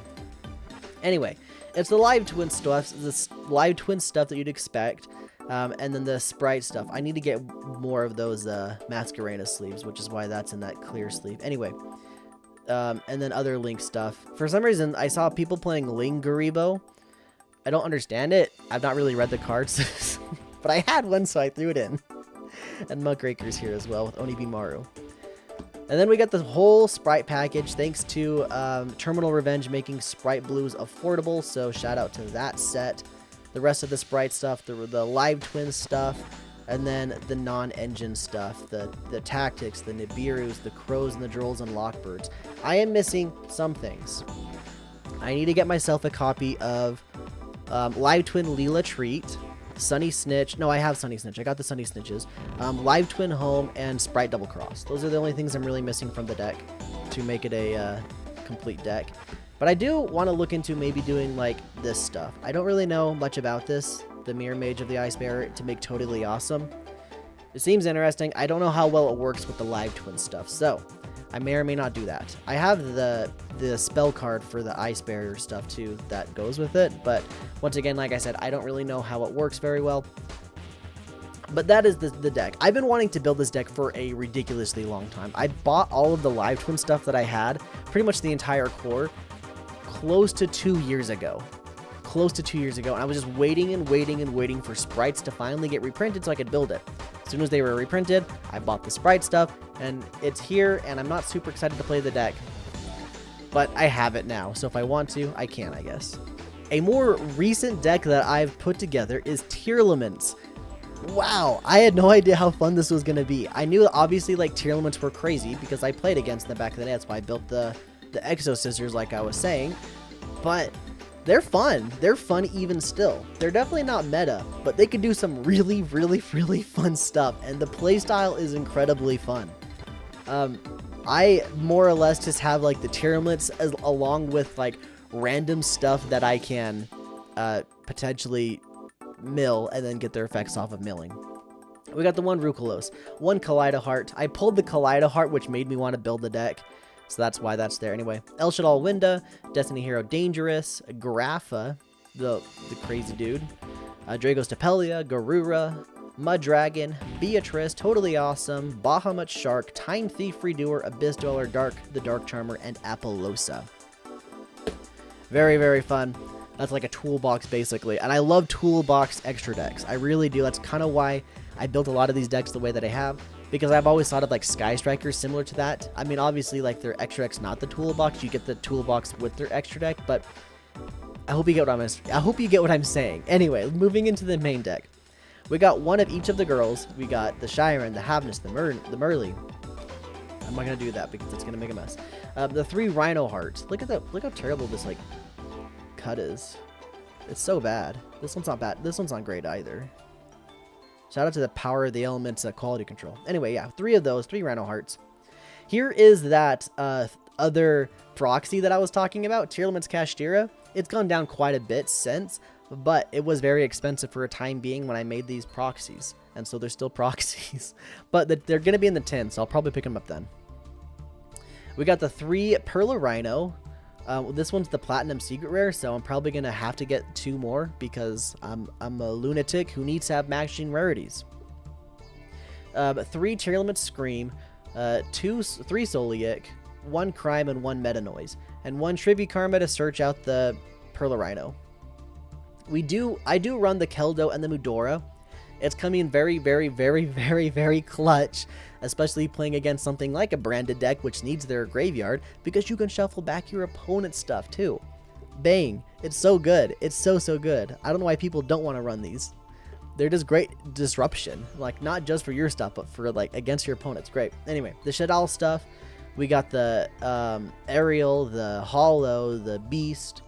Anyway, it's the live twin stuff, that you'd expect, and then the Spright stuff. I need to get more of those Masquerena sleeves, which is why that's in that clear sleeve. Anyway, and then other Link stuff. For some reason, I saw people playing Ling Garibo, I don't understand it. I've not really read the cards, but I had one, so I threw it in. And Muckraker's here as well with Onibimaru. And then we got the whole Spright package, thanks to Terminal Revenge making Spright Blues affordable, so shout out to that set. The rest of the Spright stuff, the Live Twin stuff, and then the non-engine stuff, the Tactics, the Nibirus, the Crows, and the Drolls and Lockbirds. I am missing some things. I need to get myself a copy of Live Twin Leela Treat, Sunny Snitch. No, I have Sunny Snitch. I got the Sunny Snitches. Live Twin Home and Spright Double Cross. Those are the only things I'm really missing from the deck to make it a complete deck. But I do want to look into maybe doing like this stuff. I don't really know much about this, the Mirror Mage of the Ice Bearer, to make Totally Awesome. It seems interesting. I don't know how well it works with the Live Twin stuff, so I may or may not do that. I have the spell card for the Ice Barrier stuff too that goes with it, but once again, like I said, I don't really know how it works very well. But that is the deck. I've been wanting to build this deck for a ridiculously long time. I bought all of the Live Twin stuff that I had, pretty much the entire core, close to 2 years ago. And I was just waiting and waiting and waiting for Sprites to finally get reprinted so I could build it. As soon as they were reprinted, I bought the Spright stuff, and it's here, and I'm not super excited to play the deck. But I have it now, so if I want to, I can, I guess. A more recent deck that I've put together is Tearlaments. Wow, I had no idea how fun this was going to be. I knew, obviously, like, Tearlaments were crazy, because I played against them back in the day. That's why I built the Exosisters, like I was saying. But they're fun. They're fun even still. They're definitely not meta, but they can do some really, really, really fun stuff, and the playstyle is incredibly fun. I more or less just have like the Tearlaments along with like random stuff that I can potentially mill and then get their effects off of milling. We got the one Rucolos, one Kaleido Heart. I pulled the Kaleido Heart, which made me want to build the deck, so that's why that's there. Anyway, El Shaddai Winda, Destiny Hero Dangerous, Grapha, the crazy dude, Dragos Tapelia, Garura, Mud Dragon, Beatrice, Totally Awesome, Bahamut Shark, Time Thief Redoer, Abyss Dweller, the Dark Charmer, and Apollosa. Very, very fun. That's like a toolbox, basically. And I love toolbox extra decks. I really do. That's kind of why I built a lot of these decks the way that I have, because I've always thought of like Sky Strikers similar to that. I mean, obviously, like their extra deck's not the toolbox. You get the toolbox with their extra deck, but I hope you get what I'm saying. Anyway, moving into the main deck. We got one of each of the girls. We got the Shiren, the Havness, the Merly. I'm not gonna do that because it's gonna make a mess. The 3 Rhino Hearts. Look at that. Look how terrible this like cut is. It's so bad. This one's not bad. This one's not great either. Shout out to the power of the elements quality control. Anyway, yeah, 3 of those, 3 Rhino Hearts. Here is that other proxy that I was talking about, Tearlaments Kashtira. It's gone down quite a bit since, but it was very expensive for a time being when I made these proxies, and so they're still proxies. But they're going to be in the 10, so I'll probably pick them up then. We got the 3 Perla Rhino. This one's the Platinum Secret Rare, so I'm probably going to have to get 2 more because I'm a lunatic who needs to have matching rarities. 3 Tearlaments Scream, 3 Solic, 1 Crime, and 1 Meta Noise, and 1 Tribute Karma to search out the Perla Rhino. I do run the Keldo and the Mudora. It's coming very, very, very, very, very clutch, especially playing against something like a branded deck, which needs their graveyard, because you can shuffle back your opponent's stuff too. Bang. It's so good. It's so, so good. I don't know why people don't want to run these. They're just great disruption, like not just for your stuff, but for like against your opponents. Great. Anyway, the Shadal stuff. We got the Aerial, the Hollow, the Beast.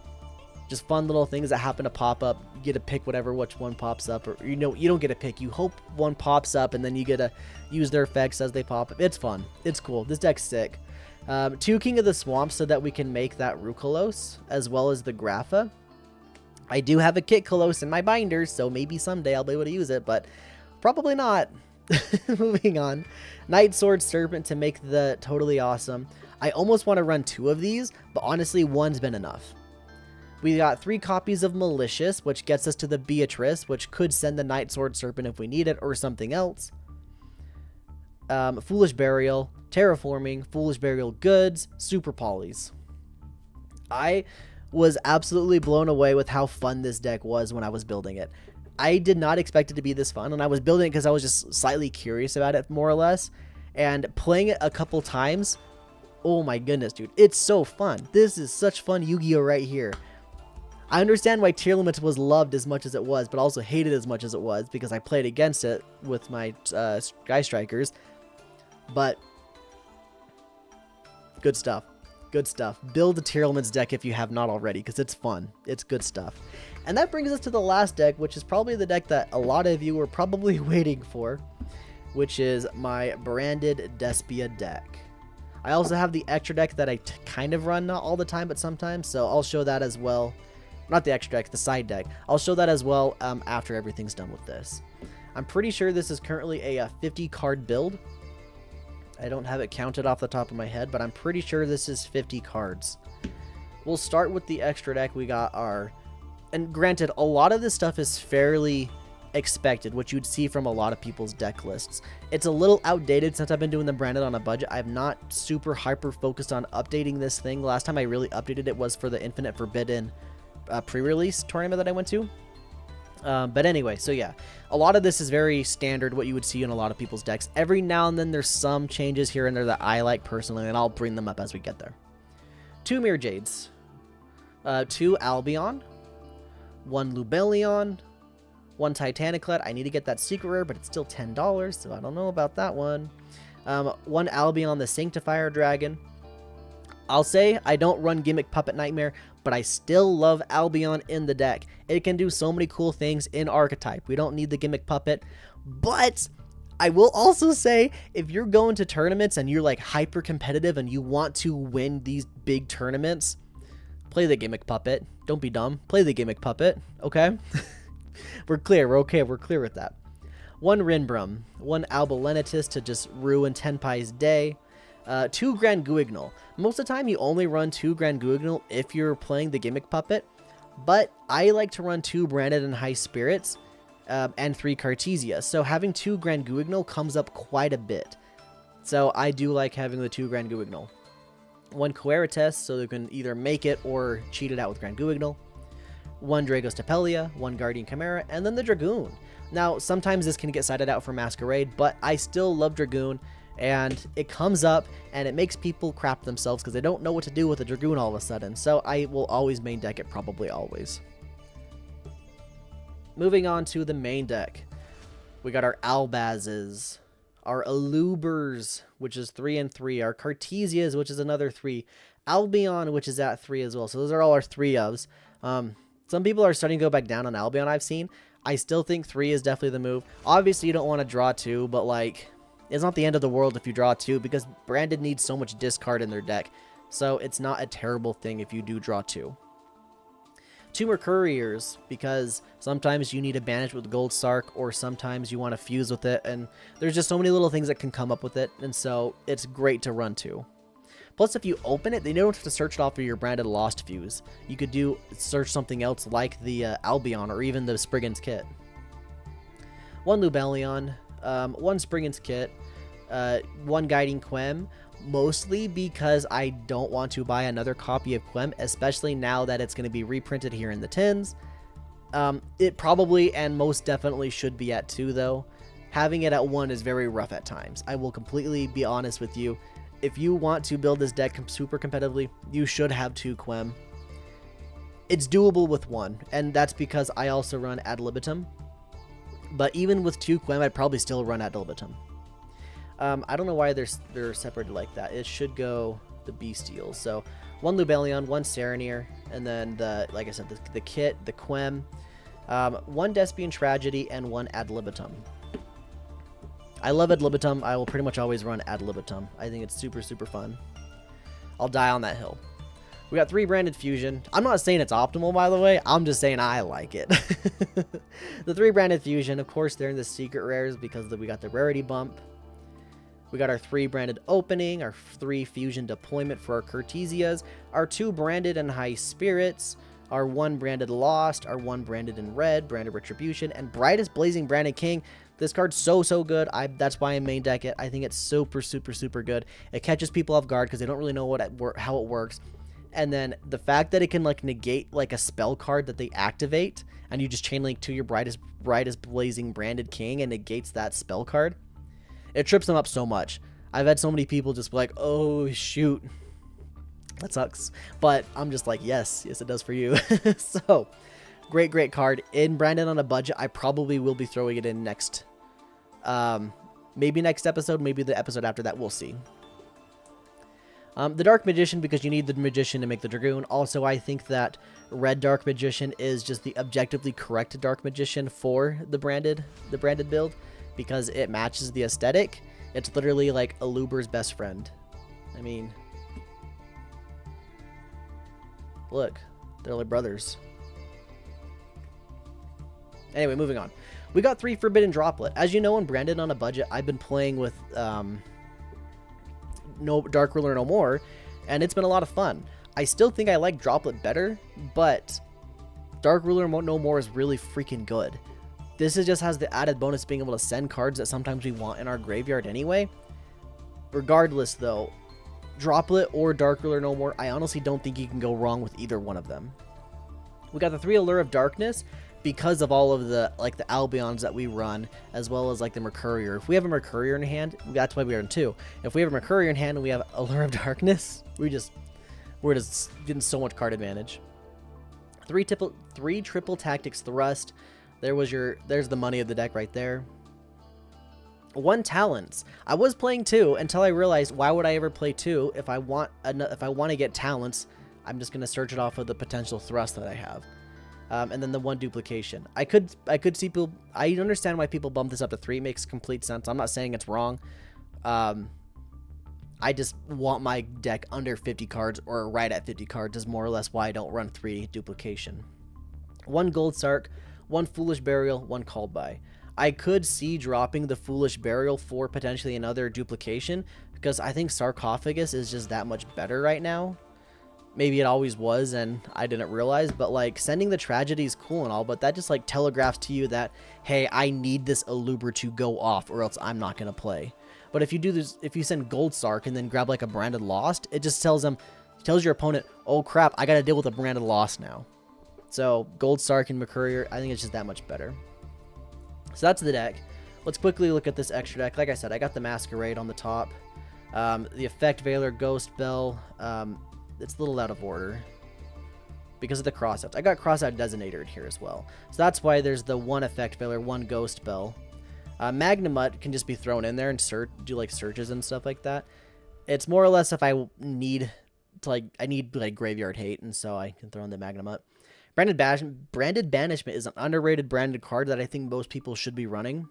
Just fun little things that happen to pop up. You get to pick which one pops up, or you don't get to pick. You hope one pops up, and then you get to use their effects as they pop up. It's fun. It's cool. This deck's sick. 2 King of the Swamp so that we can make that Rucolos, as well as the Grapha. I do have a Kit Kolos in my binders, so maybe someday I'll be able to use it, but probably not. Moving on. Night Sword Serpent to make the Totally Awesome. I almost want to run 2 of these, but honestly, 1's been enough. We got 3 copies of Malicious, which gets us to the Beatrice, which could send the Night Sword Serpent if we need it, or something else. Foolish Burial, Terraforming, Foolish Burial Goods, Super Polys. I was absolutely blown away with how fun this deck was when I was building it. I did not expect it to be this fun, and I was building it because I was just slightly curious about it, more or less. And playing it a couple times, oh my goodness, dude, it's so fun. This is such fun Yu-Gi-Oh right here. I understand why Tearlaments was loved as much as it was, but also hated as much as it was, because I played against it with my Sky Strikers. But good stuff. Good stuff. Build a Tearlaments deck if you have not already, because it's fun. It's good stuff. And that brings us to the last deck, which is probably the deck that a lot of you were probably waiting for, which is my branded Despia deck. I also have the extra deck that I kind of run, not all the time, but sometimes, so I'll show that as well. Not the extra deck, the side deck. I'll show that as well after everything's done with this. I'm pretty sure this is currently a 50 card build. I don't have it counted off the top of my head, but I'm pretty sure this is 50 cards. We'll start with the extra deck. We got our... And granted, a lot of this stuff is fairly expected, which you'd see from a lot of people's deck lists. It's a little outdated since I've been doing them branded on a budget. I'm not super hyper focused on updating this thing. Last time I really updated it was for the Infinite Forbidden pre-release tournament that I went to. But anyway, so yeah, a lot of this is very standard, what you would see in a lot of people's decks. Every now and then there's some changes here and there that I like personally, and I'll bring them up as we get there. 2 Mirror Jades, 2 Albion, 1 Lubellion, 1 Titaniclet. I need to get that secret rare, but it's still $10, so I don't know about that one. 1 Albion the Sanctifier Dragon. I'll say I don't run Gimmick Puppet Nightmare, but I still love Albion in the deck. It can do so many cool things in Archetype. We don't need the Gimmick Puppet, but I will also say if you're going to tournaments and you're like hyper competitive and you want to win these big tournaments, play the Gimmick Puppet. Don't be dumb. Play the Gimmick Puppet, okay? We're clear. We're okay. We're clear with that. 1 Rinbrum, 1 Albalenitus to just ruin Tenpai's day. 2 Grand Guignol. Most of the time you only run 2 Grand Guignol if you're playing the Gimmick Puppet, but I like to run 2 Branded and High Spirits and 3 Cartesia, so having 2 Grand Guignol comes up quite a bit. So I do like having the 2 Grand Guignol. 1 Querites, so you can either make it or cheat it out with Grand Guignol. 1 Dragos Tapelia, 1 Guardian Chimera, and then the Dragoon. Now, sometimes this can get sided out for Masquerade, but I still love Dragoon, and it comes up, and it makes people crap themselves because they don't know what to do with a Dragoon all of a sudden, so I will always main deck it, probably always. Moving on to the main deck, we got our Albazes, our Alubers, which is 3 and 3, our Cartesias, which is another 3, Albion, which is at 3 as well, so those are all our 3-ofs. Some people are starting to go back down on Albion, I've seen. I still think 3 is definitely the move. Obviously, you don't want to draw 2, but like, it's not the end of the world if you draw 2, because Branded needs so much discard in their deck, so it's not a terrible thing if you do draw 2. 2 Mercuriers, because sometimes you need to banish with Gold Sark, or sometimes you want to fuse with it, and there's just so many little things that can come up with it, and so it's great to run 2. Plus, if you open it, then you don't have to search it off for your Branded Lost Fuse. You could search something else like the Albion, or even the Spriggan's Kit. 1 Lubellion, 1 Spriggan's Kit, 1 Guiding Quem, mostly because I don't want to buy another copy of Quem, especially now that it's going to be reprinted here in the tins. It probably and most definitely should be at 2, though. Having it at 1 is very rough at times. I will completely be honest with you. If you want to build this deck super competitively, you should have 2 Quem. It's doable with 1, and that's because I also run Ad Libitum. But even with 2 Quem, I'd probably still run Ad Libitum. I don't know why they're separated like that. It should go the Bestials. So 1 Lubellion, 1 Serenir, and then like I said, the kit, the Quem, 1 Despian Tragedy, and 1 Ad Libitum. I love Ad Libitum. I will pretty much always run Ad Libitum. I think it's super, super fun. I'll die on that hill. We got 3 Branded Fusion. I'm not saying it's optimal, by the way. I'm just saying I like it. The 3 Branded Fusion, of course, they're in the secret rares because we got the rarity bump. We got our 3 Branded Opening, our 3 Fusion Deployment for our Cartesias, our 2 Branded and High Spirits, our 1 Branded Lost, our 1 Branded in Red, Branded Retribution, and Brightest Blazing Branded King. This card's so good. That's why I main deck it. I think it's super, super, super good. It catches people off guard because they don't really know how it works. And then the fact that it can like negate like a spell card that they activate, and you just chain link to your brightest blazing branded king and negates that spell card, it trips them up so much. I've had so many people just be like, oh shoot, that sucks. But I'm just like, yes it does for you. So great card. In Branded on a budget, I probably will be throwing it in next, maybe next episode, maybe the episode after that, we'll see. The Dark Magician, because you need the Magician to make the Dragoon. Also, I think that Red Dark Magician is just the objectively correct Dark Magician for the branded build, because it matches the aesthetic. It's literally like Aluber's best friend. I mean, look, they're like brothers. Anyway, moving on. We got 3 Forbidden Droplet. As you know, in Branded on a budget, I've been playing with no Dark Ruler No More, and it's been a lot of fun. I still think I like Droplet better, but Dark Ruler No More is really freaking good. This just has the added bonus being able to send cards that sometimes we want in our graveyard anyway. Regardless though, Droplet or Dark Ruler No More, I honestly don't think you can go wrong with either one of them. We got the 3 Allure of Darkness because of all of the like the Albions that we run, as well as like the Mercurier. If we have a Mercurier in hand, that's why we are in 2. If we have a Mercurier in hand and we have Allure of Darkness, we're just getting so much card advantage. 3 triple tactics thrust. There's the money of the deck right there. 1 talents. I was playing 2 until I realized, why would I ever play 2 if I want to get talents? I'm just gonna search it off of the potential thrust that I have. And then the 1 duplication. I could see people. I understand why people bump this up to 3. It makes complete sense. I'm not saying it's wrong. I just want my deck under 50 cards or right at 50 cards is more or less why I don't run 3 duplication. 1 Gold Sark, 1 Foolish Burial, 1 Called By. I could see dropping the Foolish Burial for potentially another duplication, because I think Sarcophagus is just that much better right now. Maybe it always was and I didn't realize, but like sending the Tragedy is cool and all, but that just like telegraphs to you that, hey, I need this Aluber to go off or else I'm not going to play. But if you do this, if you send Gold Sark and then grab like a Branded Lost, it just tells your opponent, oh crap, I got to deal with a Branded Lost now. So Gold Sark and Mercurier, I think it's just that much better. So that's the deck. Let's quickly look at this extra deck. Like I said, I got the Masquerade on the top. The Effect Veiler, Ghost Bell, it's a little out of order because of the crossouts. I got crossout designated here as well. So that's why there's the 1 Effect Veiler, 1 Ghost Bell. Magnamut can just be thrown in there and do like searches and stuff like that. It's more or less if I need to I need Graveyard Hate, and so I can throw in the Magnamut. Branded Banishment is an underrated branded card that I think most people should be running,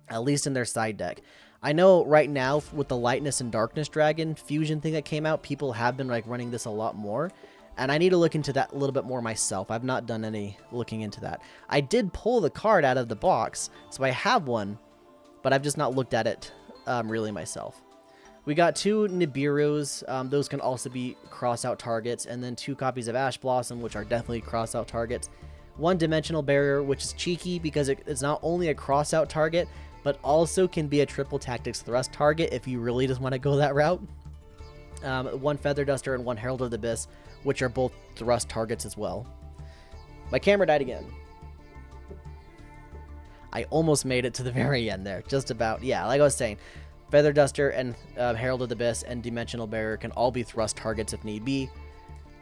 at least in their side deck. I know right now with the Lightness and Darkness Dragon fusion thing that came out, people have been like running this a lot more, and I need to look into that a little bit more myself. I've not done any looking into that. I did pull the card out of the box, so I have one, but I've just not looked at it really myself. We got 2 Nibiru's. Those can also be cross-out targets, and then 2 copies of Ash Blossom, which are definitely cross-out targets. 1 Dimensional Barrier, which is cheeky because it's not only a cross-out target, but also can be a triple tactics thrust target if you really just want to go that route. 1 Feather Duster and 1 Herald of the Abyss, which are both thrust targets as well. My camera died again. I almost made it to the very end there. Just about. Yeah, like I was saying, Feather Duster and Herald of the Abyss and Dimensional Barrier can all be thrust targets if need be,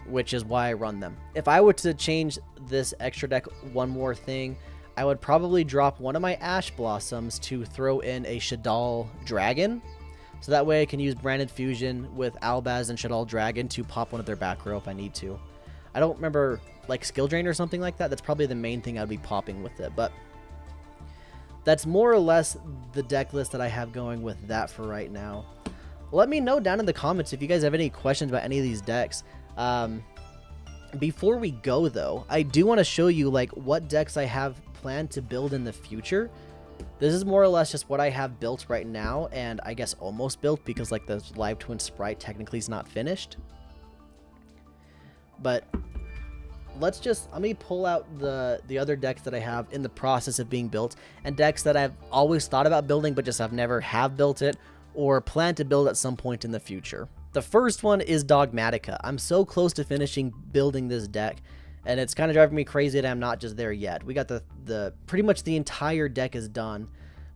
which is why I run them. If I were to change this extra deck one more thing, I would probably drop 1 of my Ash Blossoms to throw in a Shadal Dragon. So that way I can use Branded Fusion with Albaz and Shadal Dragon to pop 1 of their back row if I need to. I don't remember, like Skill Drain or something like that. That's probably the main thing I'd be popping with it. But that's more or less the deck list that I have going with that for right now. Let me know down in the comments if you guys have any questions about any of these decks. Before we go though, I do want to show you like what decks I have planned to build in the future. This is more or less just what I have built right now, and I guess almost built because like the Live Twin Spright technically is not finished. But let me pull out the other decks that I have in the process of being built, and decks that I've always thought about building but just have never built it or plan to build at some point in the future. The first one is Dogmatika. I'm so close to finishing building this deck, and it's kind of driving me crazy that I'm not just there yet. We got the pretty much the entire deck is done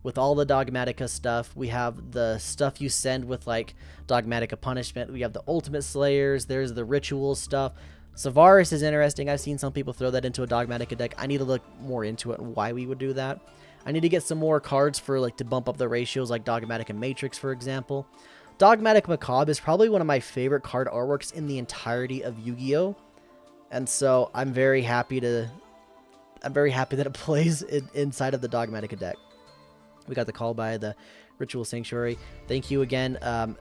with all the Dogmatika stuff. We have the stuff you send with like Dogmatika Punishment. We have the Ultimate Slayers. There's the Ritual stuff. Savaris is interesting. I've seen some people throw that into a Dogmatika deck. I need to look more into it and why we would do that. I need to get some more cards for like to bump up the ratios, like Dogmatika Matrix, for example. Dogmatika Macabre is probably one of my favorite card artworks in the entirety of Yu-Gi-Oh! And so I'm very happy that it plays inside of the Dogmatika deck. We got the call by the Ritual Sanctuary. Thank you again,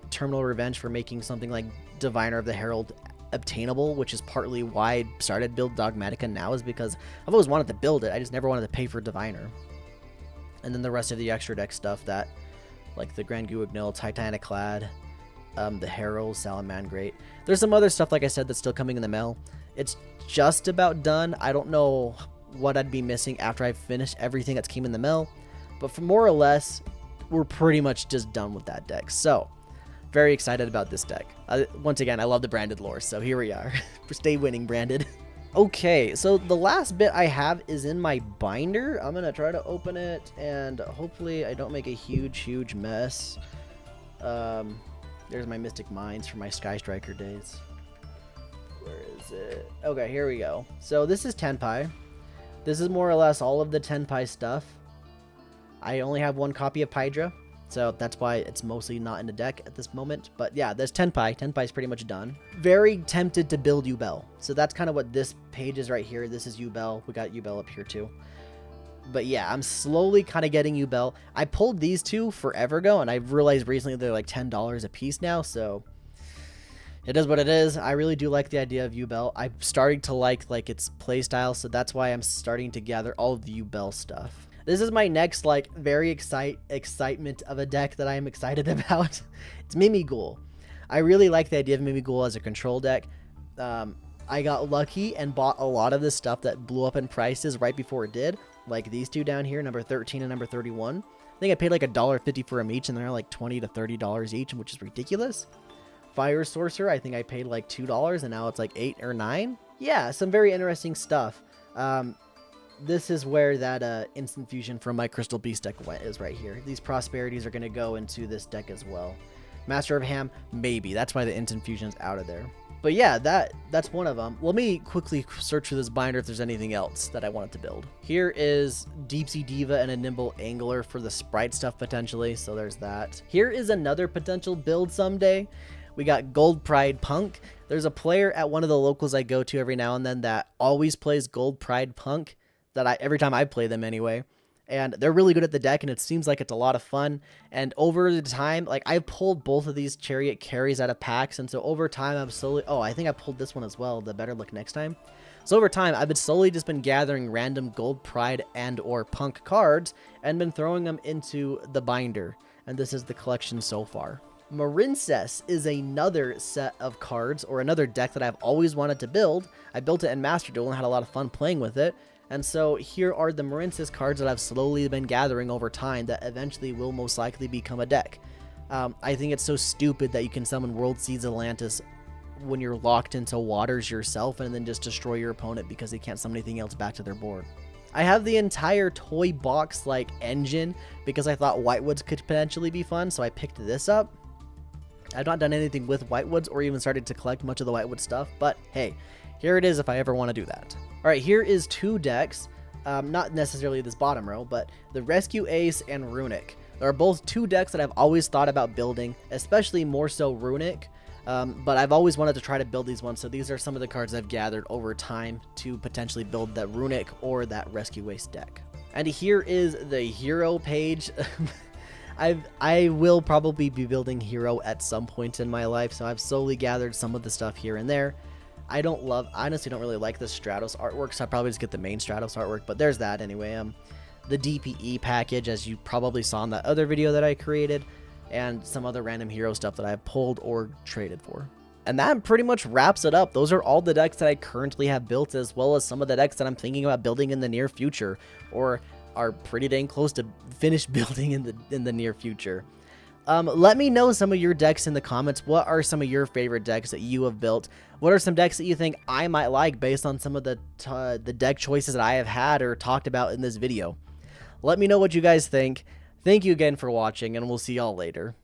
Terminal Revenge, for making something like Diviner of the Herald obtainable, which is partly why I started build Dogmatika now, is because I've always wanted to build it. I just never wanted to pay for Diviner. And then the rest of the extra deck stuff that, like the Grand Guignol, Titanic Clad, the Herald, Salamangreat. There's some other stuff, like I said, that's still coming in the mail. It's just about done. I don't know what I'd be missing after I've finished everything that's came in the mail, but for more or less, we're pretty much just done with that deck. So, very excited about this deck. Once again, I love the branded lore, so here we are. Stay winning, branded. Okay, so the last bit I have is in my binder. I'm going to try to open it, and hopefully I don't make a huge mess. There's my Mystic Mines for my Sky Striker days. Where is it? Okay, here we go. So this is Tenpai. This is more or less all of the Tenpai stuff. I only have one copy of Pydra, so that's why it's mostly not in the deck at this moment. But yeah, there's Tenpai. Tenpai's pretty much done. Very tempted to build Yubel. So that's kind of what this page is right here. This is Yubel. We got Yubel up here too. But yeah, I'm slowly kind of getting Yubel. I pulled these two forever ago, and I've realized recently they're like $10 a piece now, so it is what it is. I really do like the idea of Yubel. I'm starting to like its playstyle, so that's why I'm starting to gather all of the Yubel stuff. This is my next, like, very excitement of a deck that I am excited about. It's Mimighoul. I really like the idea of Mimighoul as a control deck. I got lucky and bought a lot of the stuff that blew up in prices right before it did. Like these two down here, number 13 and number 31. I think I paid like $1.50 for them each, and they're like $20 to $30 each, which is ridiculous. Fire Sorcerer, I think I paid like $2, and now it's like $8 or $9. Yeah, some very interesting stuff. This is where that instant fusion from my Crystal Beast deck is right here. These prosperities are going to go into this deck as well. Master of Ham, maybe. That's why the instant fusion's out of there. But yeah, that's one of them. Let me quickly search through this binder if there's anything else that I wanted to build. Here is Deep Sea Diva and a Nimble Angler for the Spright stuff potentially, so there's that. Here is another potential build someday. We got Gold Pride Punk. There's a player at one of the locals I go to every now and then that always plays Gold Pride Punk, that every time I play them anyway. And they're really good at the deck, and it seems like it's a lot of fun. And over the time, like, I've pulled both of these Chariot carries out of packs, and so over time, I've slowly... Oh, I think I pulled this one as well, the Better Luck Next Time. So over time, I've been slowly just been gathering random Gold Pride and or Punk cards, and been throwing them into the binder. And this is the collection so far. Marincess is another set of cards, or another deck that I've always wanted to build. I built it in Master Duel and had a lot of fun playing with it. And so here are the Marincess cards that I've slowly been gathering over time that eventually will most likely become a deck. I think it's so stupid that you can summon World Seeds Atlantis when you're locked into waters yourself and then just destroy your opponent because they can't summon anything else back to their board. I have the entire toy box like engine because I thought Whitewoods could potentially be fun, so I picked this up. I've not done anything with Whitewoods or even started to collect much of the Whitewood stuff, but hey, here it is if I ever want to do that. Alright, here is two decks, not necessarily this bottom row, but the Rescue Ace and Runick. There are both two decks that I've always thought about building, especially more so Runick, but I've always wanted to try to build these ones, so these are some of the cards I've gathered over time to potentially build that Runick or that Rescue Ace deck. And here is the hero page. I will probably be building hero at some point in my life, so I've slowly gathered some of the stuff here and there. I honestly don't really like the Stratos artwork, so I probably just get the main Stratos artwork, but there's that anyway. The DPE package, as you probably saw in that other video that I created, and some other random hero stuff that I've pulled or traded for. And that pretty much wraps it up. Those are all the decks that I currently have built, as well as some of the decks that I'm thinking about building in the near future, or are pretty dang close to finished building in the near future. Let me know some of your decks in the comments. What are some of your favorite decks that you have built? What are some decks that you think I might like based on some of the deck choices that I have had or talked about in this video? Let me know what you guys think. Thank you again for watching, and we'll see y'all later.